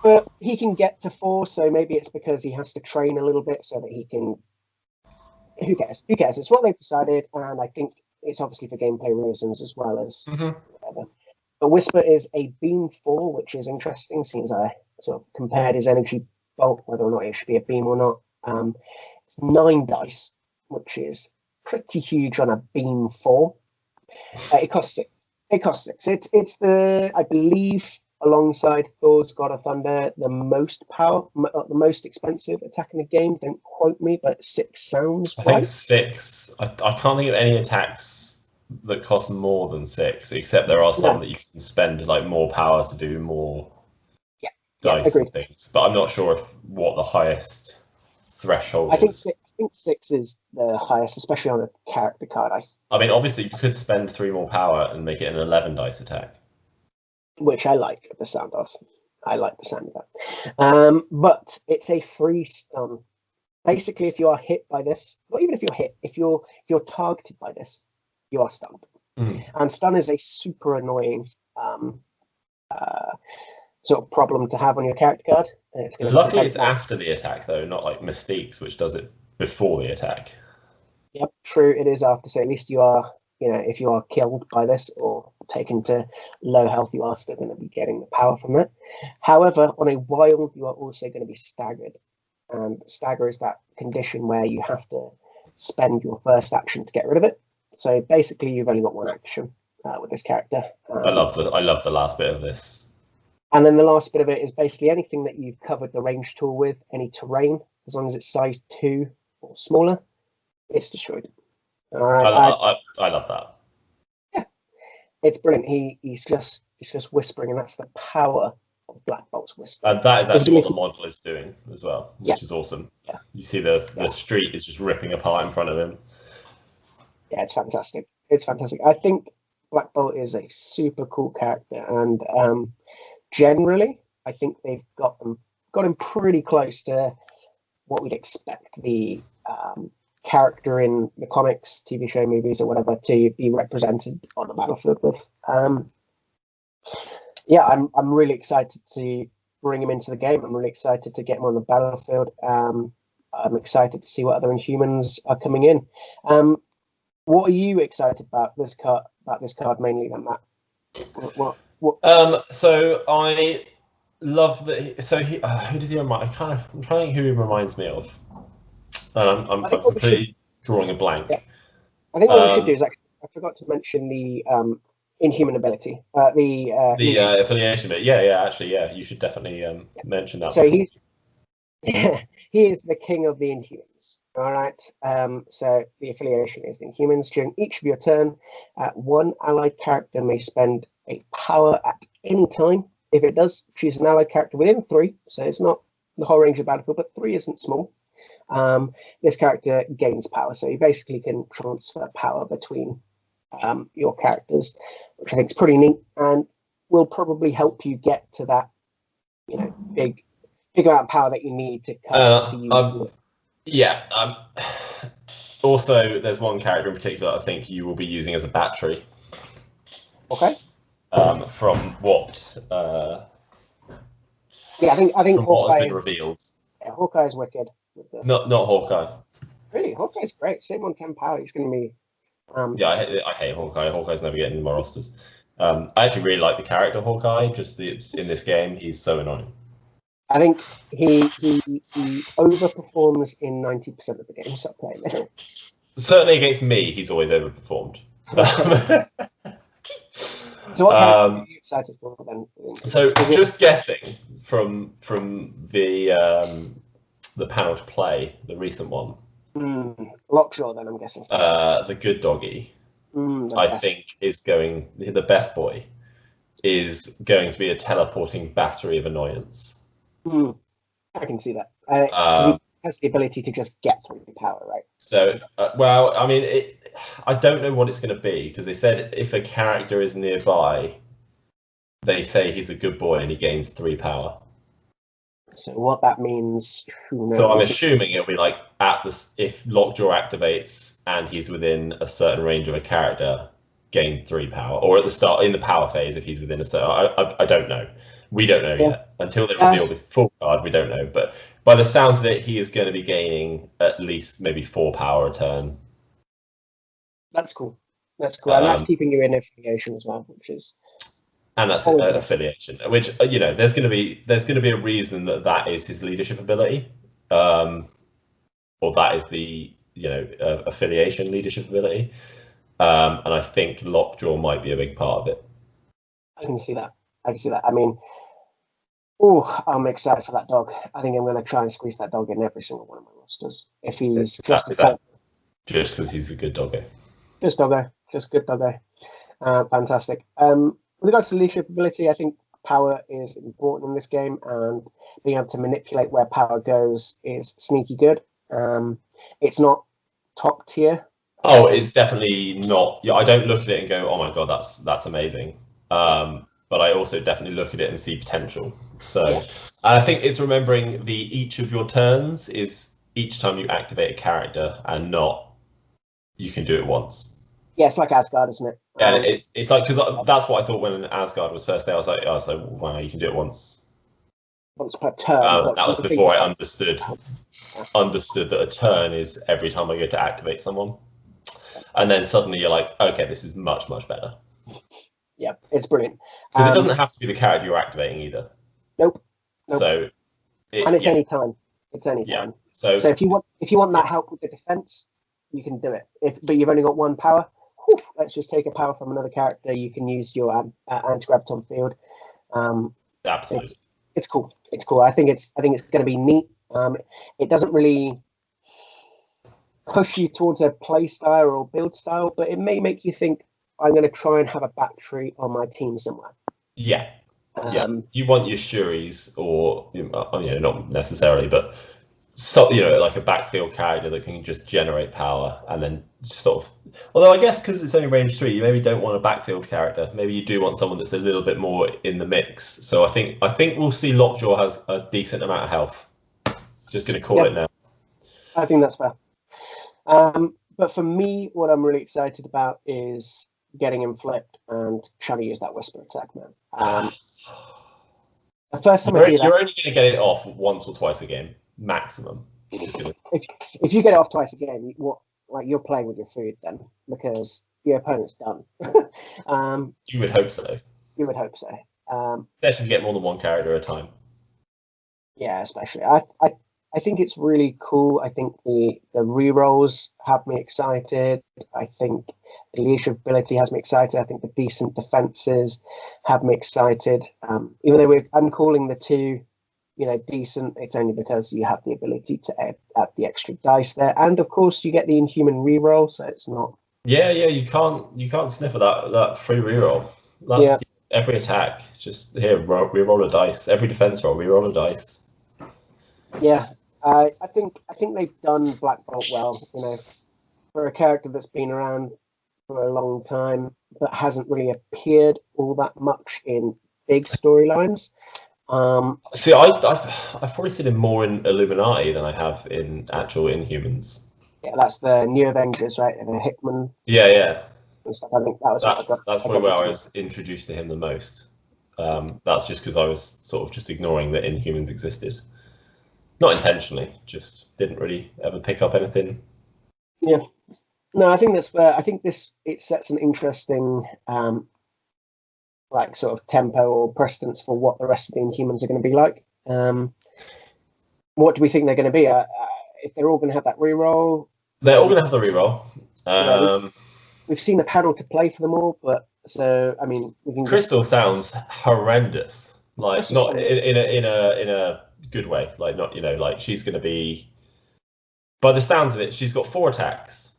But he can get to 4, so maybe it's because he has to train a little bit so that he can. Who cares? Who cares? It's what they've decided, and I think it's obviously for gameplay reasons as well as whatever. But Whisper is a beam 4, which is interesting, since I sort of compared his energy bolt, whether or not it should be a beam or not. It's 9 dice, which is pretty huge on a beam 4. It costs 6. It costs 6. It's the, I believe, alongside Thor's God of Thunder, the most expensive attack in the game. Don't quote me, but 6 sounds right. I think 6. I can't think of any attacks that cost more than 6, except there are some that you can spend like more power to do more dice and things. But I'm not sure what the highest threshold is. I think 6 is the highest, especially on a character card. I mean, obviously, you could spend 3 more power and make it an 11 dice attack, which I like the sound of. I like the sound of that. But it's a free stun. Basically, if you are hit by this, not even if you're hit, if you're targeted by this, you are stunned. And stun is a super annoying sort of problem to have on your character card. Luckily, it's after the attack, though, not like Mystique's, which does it before the attack. Yep, true. It is after. So at least you are, you know, if you are killed by this or taken to low health, you are still going to be getting the power from it. However, on a wild, you are also going to be staggered. And stagger is that condition where you have to spend your first action to get rid of it. So basically, you've only got 1 action with this character. I love the last bit of this. And then the last bit of it is basically anything that you've covered the range tool with, any terrain, as long as it's size 2 or smaller, it's destroyed. I love that. Yeah, it's brilliant. He's just whispering, and that's the power of Black Bolt's whisper. And that is actually what the model is doing as well, which is awesome. Yeah. You see the street is just ripping apart in front of him. Yeah, it's fantastic. It's fantastic. I think Black Bolt is a super cool character, and generally, I think they've got him pretty close to what we'd expect the character in the comics, TV show, movies, or whatever to be represented on the battlefield with. Yeah, I'm really excited to bring him into the game. I'm really excited to get him on the battlefield. I'm excited to see what other Inhumans are coming in. What are you excited about this card? Mainly, then, Matt. What? So I love that. So he, who does he remind? I'm trying to think who he reminds me of. I'm completely drawing a blank. Yeah. I think what we should do is actually, I forgot to mention the Inhuman ability, the affiliation bit. Yeah. Actually, you should definitely mention that. So he is the king of the Inhumans. All right. So the affiliation is the Inhumans. During each of your turn, one allied character may spend a power at any time. If it does, choose an allied character within 3. So it's not the whole range of battlefield, but 3 isn't small. This character gains power, so you basically can transfer power between your characters, which I think is pretty neat and will probably help you get to that big amount of power that you need to use. Yeah. Also, there's one character in particular I think you will be using as a battery. Okay. From what? Yeah, I think from what has been revealed. Yeah, Hawkeye's wicked with this. Not Hawkeye. Really, Hawkeye's great. Same on 10 power. He's going to be. Yeah, I hate Hawkeye. Hawkeye's never getting in my rosters. I actually really like the character Hawkeye. Just in this game, he's so annoying. I think he overperforms in 90% of the games I play. Certainly against me, he's always overperformed. So what character are you excited for then? So just guessing from the panel to play, the recent one. Lockjaw, then I'm guessing. The good doggy, I think, is going. The best boy is going to be a teleporting battery of annoyance. I can see that. He has the ability to just get through power, right? So, well, I mean, I don't know what it's going to be, because they said if a character is nearby, they say he's a good boy and he gains 3 power. So what that means, who knows? So I'm assuming it'll be like if Lockjaw activates and he's within a certain range of a character, gain 3 power, or at the start in the power phase if he's within a certain. I don't know. We don't know yet. Until they reveal the full card, we don't know. But by the sounds of it, he is going to be gaining at least maybe 4 power a turn. That's cool. That's cool. And that's keeping you in affiliation as well, which is. And that's affiliation, which there's going to be a reason that is his leadership ability, or that is the affiliation leadership ability, and I think Lockjaw might be a big part of it. I can see that. I mean, I'm excited for that dog. I think I'm going to try and squeeze that dog in every single one of my rosters. If he's just because he's a good doggo. Just doggo. Just good doggo. Fantastic. With regards to leadership ability, I think power is important in this game, and being able to manipulate where power goes is sneaky good. It's not top tier. Oh, it's definitely not. Yeah, I don't look at it and go, "Oh my god, that's amazing." But I also definitely look at it and see potential. So I think it's remembering each of your turns is each time you activate a character, and not you can do it once. Yeah, it's like Asgard, isn't it? And it's like, because that's what I thought when Asgard was first there. I was like, wow, you can do it once. Once per turn. That was before I understood that a turn is every time I go to activate someone. And then suddenly you're like, okay, this is much, much better. Yeah, it's brilliant. Because it doesn't have to be the character you're activating either. Nope. So, it's any time. It's any time. So if you want that help with the defense, you can do it. But you've only got 1 power. Let's just take a power from another character. You can use your anti-graviton field. Absolutely, it's cool. It's cool. I think it's going to be neat. It doesn't really push you towards a play style or build style, but it may make you think, I'm going to try and have a battery on my team somewhere. Yeah. You want your Shuris, or not necessarily, but like a backfield character that can just generate power and then sort of. Although I guess because it's only range 3, you maybe don't want a backfield character. Maybe you do want someone that's a little bit more in the mix. So I think we'll see Lockjaw has a decent amount of health. Just going to call it now. I think that's fair. But for me, what I'm really excited about is getting him flipped and trying to use that whisper attack, man. The first time you're only going to get it off once or twice a game, maximum. If you get it off twice a game, you're playing with your food then, because your opponent's done. You would hope so. You would hope so. Especially if you get more than 1 character at a time. Yeah, especially. I think it's really cool. I think the rerolls have me excited. I think the leadership ability has me excited. I think the decent defenses have me excited. Even though I'm calling the 2, decent, it's only because you have the ability to add the extra dice there, and of course you get the inhuman reroll, so it's not. Yeah, you can't sniff at that free reroll. That's every attack. It's just here, reroll a dice. Every defense roll, reroll a dice. Yeah. I think they've done Black Bolt well, for a character that's been around for a long time but hasn't really appeared all that much in big storylines. See, I've probably seen him more in Illuminati than I have in actual Inhumans. Yeah, that's the New Avengers, right? And Hickman. Yeah. And stuff. I think that was that's probably where I was introduced to him the most. That's just because I was sort of just ignoring that Inhumans existed, not intentionally, just didn't really ever pick up anything. Yeah, no, I think that's fair. I think it sets an interesting like sort of tempo or precedence for what the rest of the Inhumans are going to be like. What do we think they're going to be? If they're all going to have that reroll, they're all going to have the reroll. We've seen the paddle to play for them all, but so I mean, Crystal sounds horrendous. Like Crystal's not in a good way. Like not like she's going to be. By the sounds of it, she's got 4 attacks.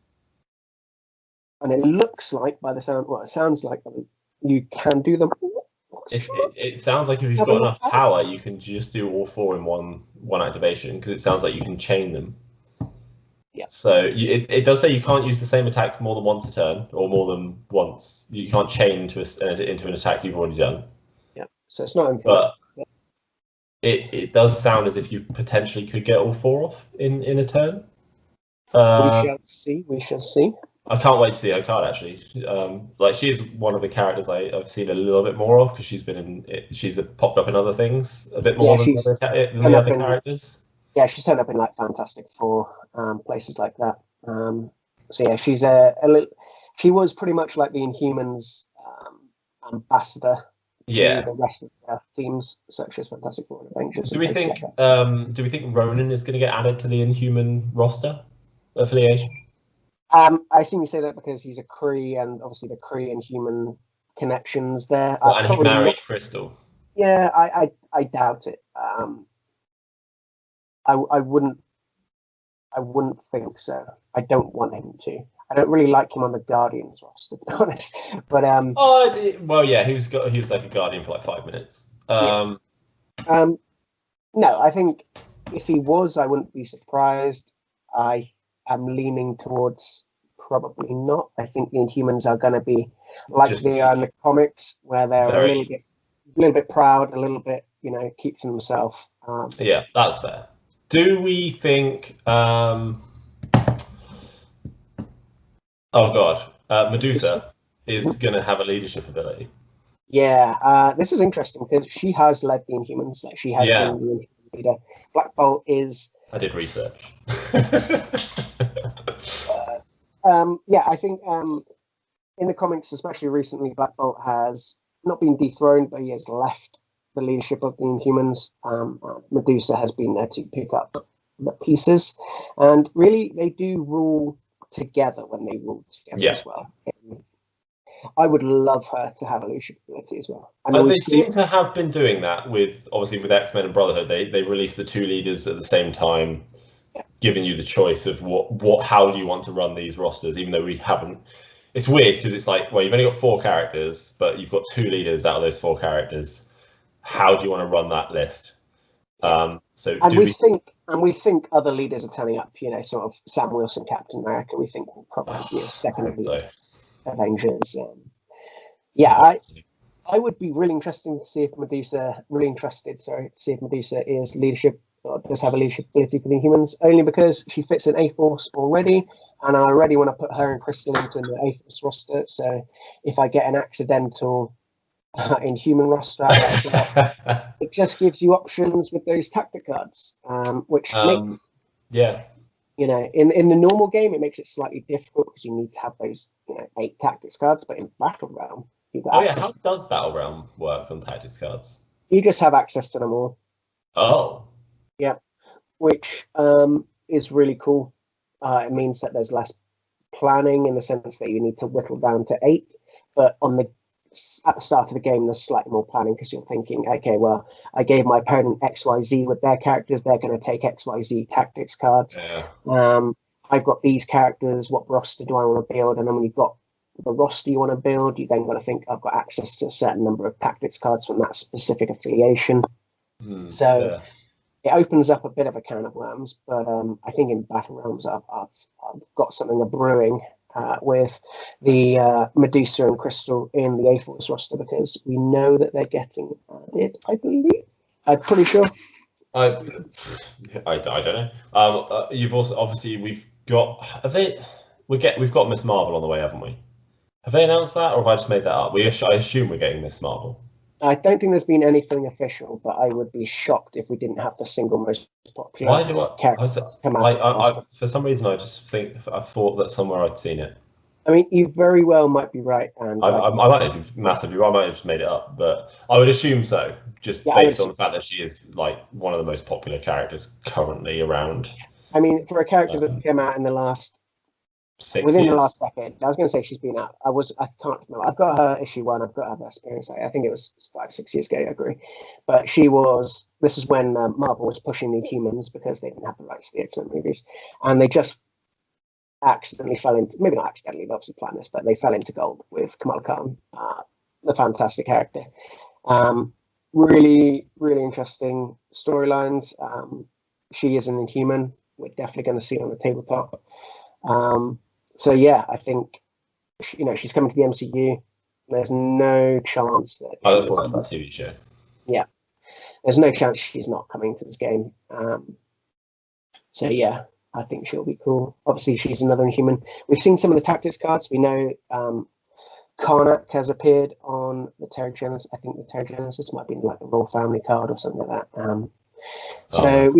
And it looks like, by the sound, it sounds like you can do them. It sounds like if you've got enough power, you can just do all 4 in one activation, because it sounds like you can chain them. Yeah. So it does say you can't use the same attack more than once a turn, or more than once. You can't chain into an attack you've already done. Yeah. So it's not infinite. But it does sound as if you potentially could get all 4 off in a turn. We shall see. We shall see. I can't wait to see her card, actually. Like, she's one of the characters I've seen a little bit more of, because she's popped up in other things a bit more than the other characters. Yeah, she's turned up in like Fantastic Four, places like that. So yeah, she's she was pretty much like the Inhumans ambassador. Yeah. The rest of their themes, such as Fantastic Four and Avengers. Do we think Ronan is going to get added to the Inhuman roster affiliation? I assume you say that because he's a Kree, and obviously the Kree and human connections there. Well, and he married Crystal. Yeah, I doubt it. I wouldn't think so. I don't want him to. I don't really like him on the Guardians roster, to be honest. But well, yeah, he was like a Guardian for like 5 minutes. No, I think if he was, I wouldn't be surprised. I am leaning towards probably not. I think the Inhumans are going to be like they are in the comics, where they're a little bit proud, a little bit, keeps to themselves. Yeah, that's fair. Do we think? Medusa is going to have a leadership ability. Yeah, this is interesting because she has led the Inhumans. Like, she has been the Inhuman leader. Black Bolt is. I did research. Yeah, I think in the comics, especially recently, Black Bolt has not been dethroned, but he has left the leadership of the Inhumans. Medusa has been there to pick up the pieces, and really, they do rule together when they rule together as well. I would love her to have a leadership ability as well. And they seem to have been doing that with X-Men and Brotherhood. They released the 2 leaders at the same time, giving you the choice of how do you want to run these rosters, even though we haven't. It's weird because it's like, well, you've only got 4 characters, but you've got 2 leaders out of those 4 characters. How do you want to run that list? We think other leaders are turning up, sort of Sam Wilson, Captain America. We think will probably be a second of the Avengers. I would be really interested to see if Medusa is leadership, or does have a leadership ability for the Inhumans, only because she fits in A-Force already, and I already want to put her and Crystal into the A-Force roster. So if I get an accidental Inhuman roster out there, it just gives you options with those tactic cards, which makes, in the normal game it makes it slightly difficult because you need to have those 8 tactics cards, but in Battle Realm you've got how does Battle Realm work on tactics cards? You just have access to them all. Yeah, which is really cool. It means that there's less planning in the sense that you need to whittle down to 8, but at the start of the game there's slightly more planning because you're thinking, okay, well, I gave my opponent XYZ with their characters, they're going to take XYZ tactics cards. I've got these characters, what roster do I want to build? And then when you've got the roster you want to build, you then got to think, I've got access to a certain number of tactics cards from that specific affiliation. It opens up a bit of a can of worms, but I think in Battle Realms I've got something brewing with the Medusa and Crystal in the A-Force roster, because we know that they're getting added, I believe. I'm pretty sure. I don't know. You've also obviously we've got we've got Miss Marvel on the way, haven't we? Have they announced that, or have I just made that up? I assume we're getting Miss Marvel. I don't think there's been anything official, but I would be shocked if we didn't have the single most popular character come out. For some reason, I thought that somewhere I'd seen it. I mean, you very well might be right, and I might be massively wrong. I might have just made it up, but I would assume so, just based on the fact that she is like one of the most popular characters currently around. I mean, for a character that came out in the last within the last decade, I was going to say she's been out. I can't remember. I've got her issue 1. I've got her best experience. I think it was 5-6 years ago. I agree, but she was. This is when Marvel was pushing the Humans because they didn't have the rights to the X-Men movies, and they just accidentally fell into, maybe not accidentally, they obviously planned this, but they fell into gold with Kamala Khan, the fantastic character. Really, really interesting storylines. She is an Inhuman. We're definitely going to see it on the tabletop. So yeah, I think she's coming to the MCU. There's no chance that. I look forward to that TV show. Yeah, there's no chance she's not coming to this game. So yeah, I think she'll be cool. Obviously, she's another Inhuman. We've seen some of the tactics cards. We know Karnak has appeared on the Terra Genesis. I think the Terra Genesis might be like the Royal Family card or something like that. So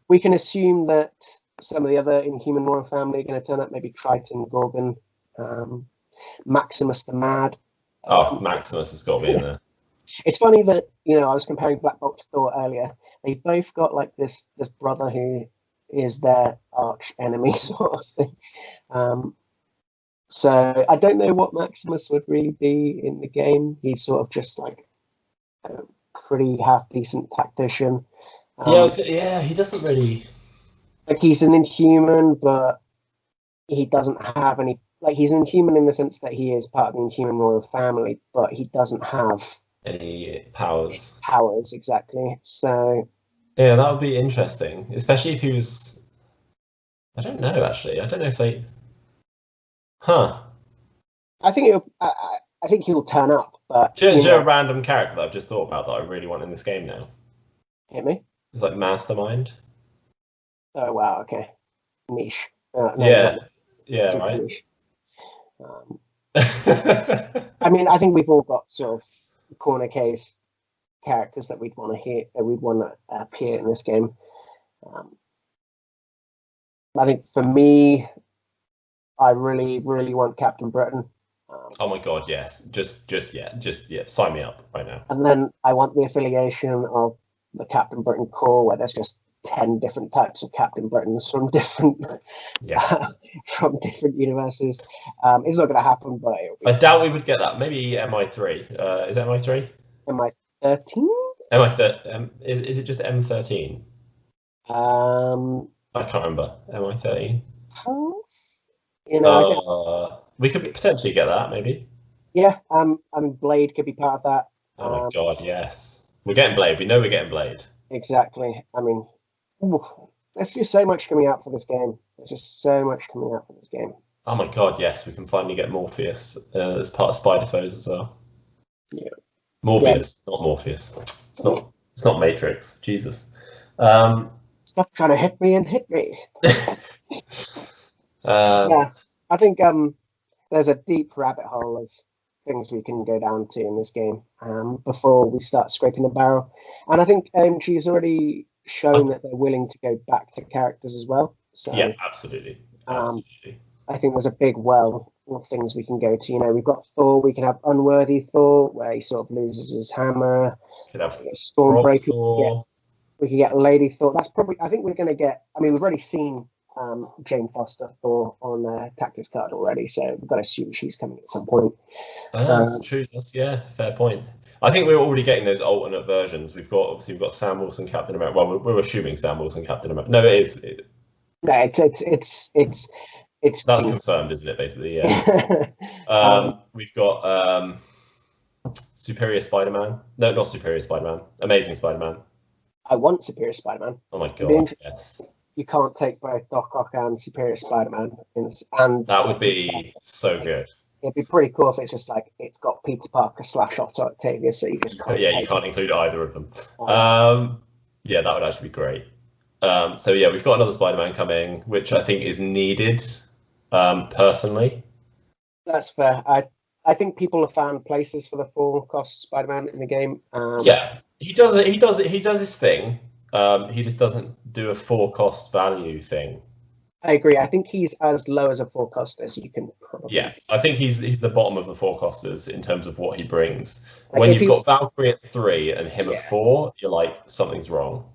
we can assume that some of the other Inhuman Royal Family are going to turn up. Maybe Triton, Gorgon, Maximus the Mad. Maximus has got to be in there. It's funny that I was comparing Black Bolt to Thor earlier. They both got like this brother who is their arch enemy sort of thing. So I don't know what Maximus would really be in the game. He's sort of just like a pretty half decent tactician. He doesn't really. Like he's an Inhuman, but he doesn't have any. Like he's an Inhuman in the sense that he is part of the Inhuman royal family, but he doesn't have any powers. Powers exactly. So yeah, that would be interesting, especially if he was. I don't know. Actually, I don't know if they. I think I think he'll turn up, but a random character that I've just thought about that I really want in this game now. Hit me. It's like Mastermind. Oh wow! Okay, niche. Right. Niche. I mean, I think we've all got sort of corner case characters that we'd want to hear, that we'd want to appear in this game. I think for me, I really, really want Captain Britain. Oh my god, yes! Just sign me up right now. And then I want the affiliation of the Captain Britain Corps, where there's just 10 different types of Captain Britons from different from different universes. It's not going to happen, but I doubt we would get that. Maybe MI3. Is it MI3? MI13? MI13. Is it just M13? I can't remember. MI13. We could potentially get that, maybe. Yeah. I mean, Blade could be part of that. Oh my god, yes. We're getting Blade. We know we're getting Blade. Exactly. I mean, there's just so much coming out for this game. There's just so much coming out for this game. Oh my god, yes. We can finally get Morpheus as part of Spider Foes as well. Yeah. Morbius, not Morpheus. It's not Matrix. Jesus. Stop trying to hit me and hit me. Yeah, I think there's a deep rabbit hole of things we can go down to in this game before we start scraping the barrel. And I think she's already shown that they're willing to go back to characters as well. So yeah, absolutely. I think there's a big well of things we can go to. We've got Thor. We can have Unworthy Thor, where he sort of loses his hammer. Could have Stormbreaker. We can get Lady Thor. That's probably. I think we're going to get. I mean, we've already seen Jane Foster Thor on the tactics card already, so we've got to assume she's coming at some point. That's true. That's fair point. I think we're already getting those alternate versions. We've got Sam Wilson, Captain America. Well, we're assuming Sam Wilson, Captain America. No, it is. No, it's that's confirmed, isn't it? Basically, yeah. We've got Superior Spider-Man. No, not Superior Spider-Man. Amazing Spider-Man. I want Superior Spider-Man. Oh my god, yes. You can't take both Doc Ock and Superior Spider-Man, and that would be so good. It'd be pretty cool if it's just like it's got Peter Parker / Otto Octavius, so you just can't. Yeah, you can't include either of them. Oh. Yeah, that would actually be great. So yeah, we've got another Spider-Man coming, which I think is needed. Personally, That's fair. I think people have found places for the full cost Spider-Man in the game. yeah, he does it. He does his thing. He just doesn't do a full cost value thing. I agree. I think he's as low as a full cost as you can probably. Yeah, I think he's the bottom of the forecasters in terms of what he brings. Like when if you've got Valkyrie at 3 and him Yeah. at 4, you're like, something's wrong.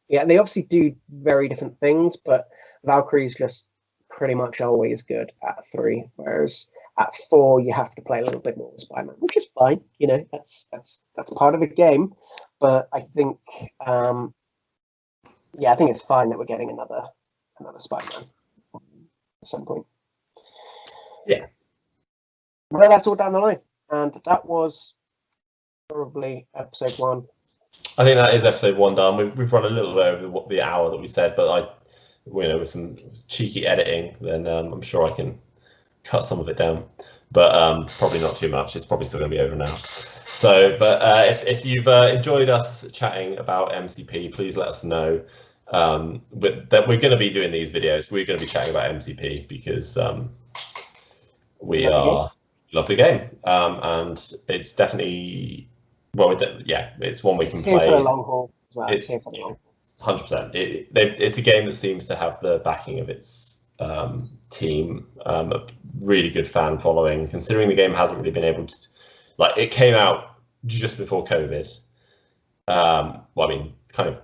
Yeah, they obviously do very different things, but Valkyrie's just pretty much always good at 3, whereas at 4 you have to play a little bit more with Spider-Man, which is fine. You know, that's part of the game. But I think, I think it's fine that we're getting another Spider-Man at some point. Yeah. Well, that's all down the line, and that was probably episode 1. I think that is episode 1 done. We've run a little bit over the hour that we said, but with some cheeky editing, then I'm sure I can cut some of it down, but probably not too much. It's probably still going to be over now. So, but if you've enjoyed us chatting about MCP, please let us know. That we're going to be doing these videos. We're going to be chatting about MCP because we love the game, and it's definitely it's one we can play. For a long haul as well. It's here for the long haul. 100%. It's a game that seems to have the backing of its team, a really good fan following, considering the game hasn't really been able to, it came out just before COVID. Well, I mean, kind of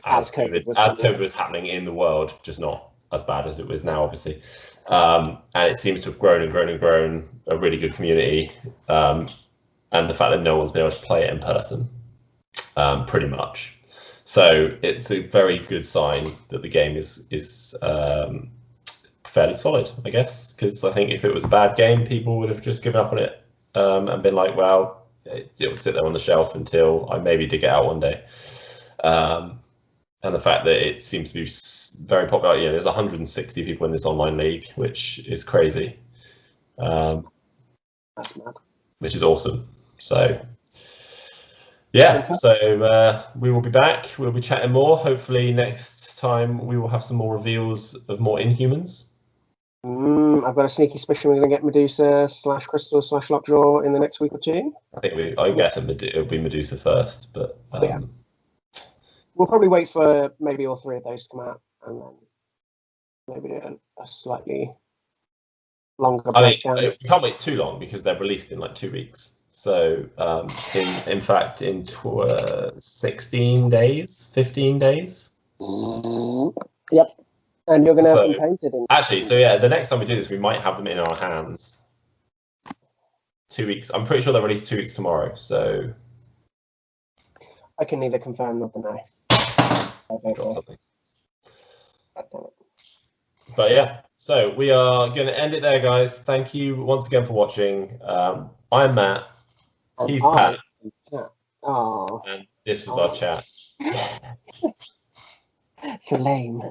as COVID was happening in the world, just not as bad as it was now, obviously. And it seems to have grown and grown and grown, a really good community. And the fact that no one's been able to play it in person, pretty much. So it's a very good sign that the game is fairly solid, I guess, because I think if it was a bad game, people would have just given up on it and been like, well, it'll sit there on the shelf until I maybe dig it out one day. And the fact that it seems to be very popular, there's 160 people in this online league, which is crazy, which is awesome. So yeah, so we will be back. We'll be chatting more. Hopefully next time we will have some more reveals of more Inhumans. I've got a sneaky suspicion we're going to get Medusa / Crystal / Lockjaw in the next week or 2. I guess it'll be Medusa first, but yeah. We'll probably wait for maybe all 3 of those to come out, and then maybe do a slightly longer breakdown. We can't wait too long because they're released in 2 weeks. So in fact, in 16 days, 15 days. Yep. And you're going to have them painted. Actually, so yeah, the next time we do this, we might have them in our hands. 2 weeks. I'm pretty sure they're released 2 weeks tomorrow. So I can neither confirm nor deny. Drop something. But yeah, so we are going to end it there, guys. Thank you once again for watching. I'm Matt. He's Pat. Oh. And this was our chat. So lame.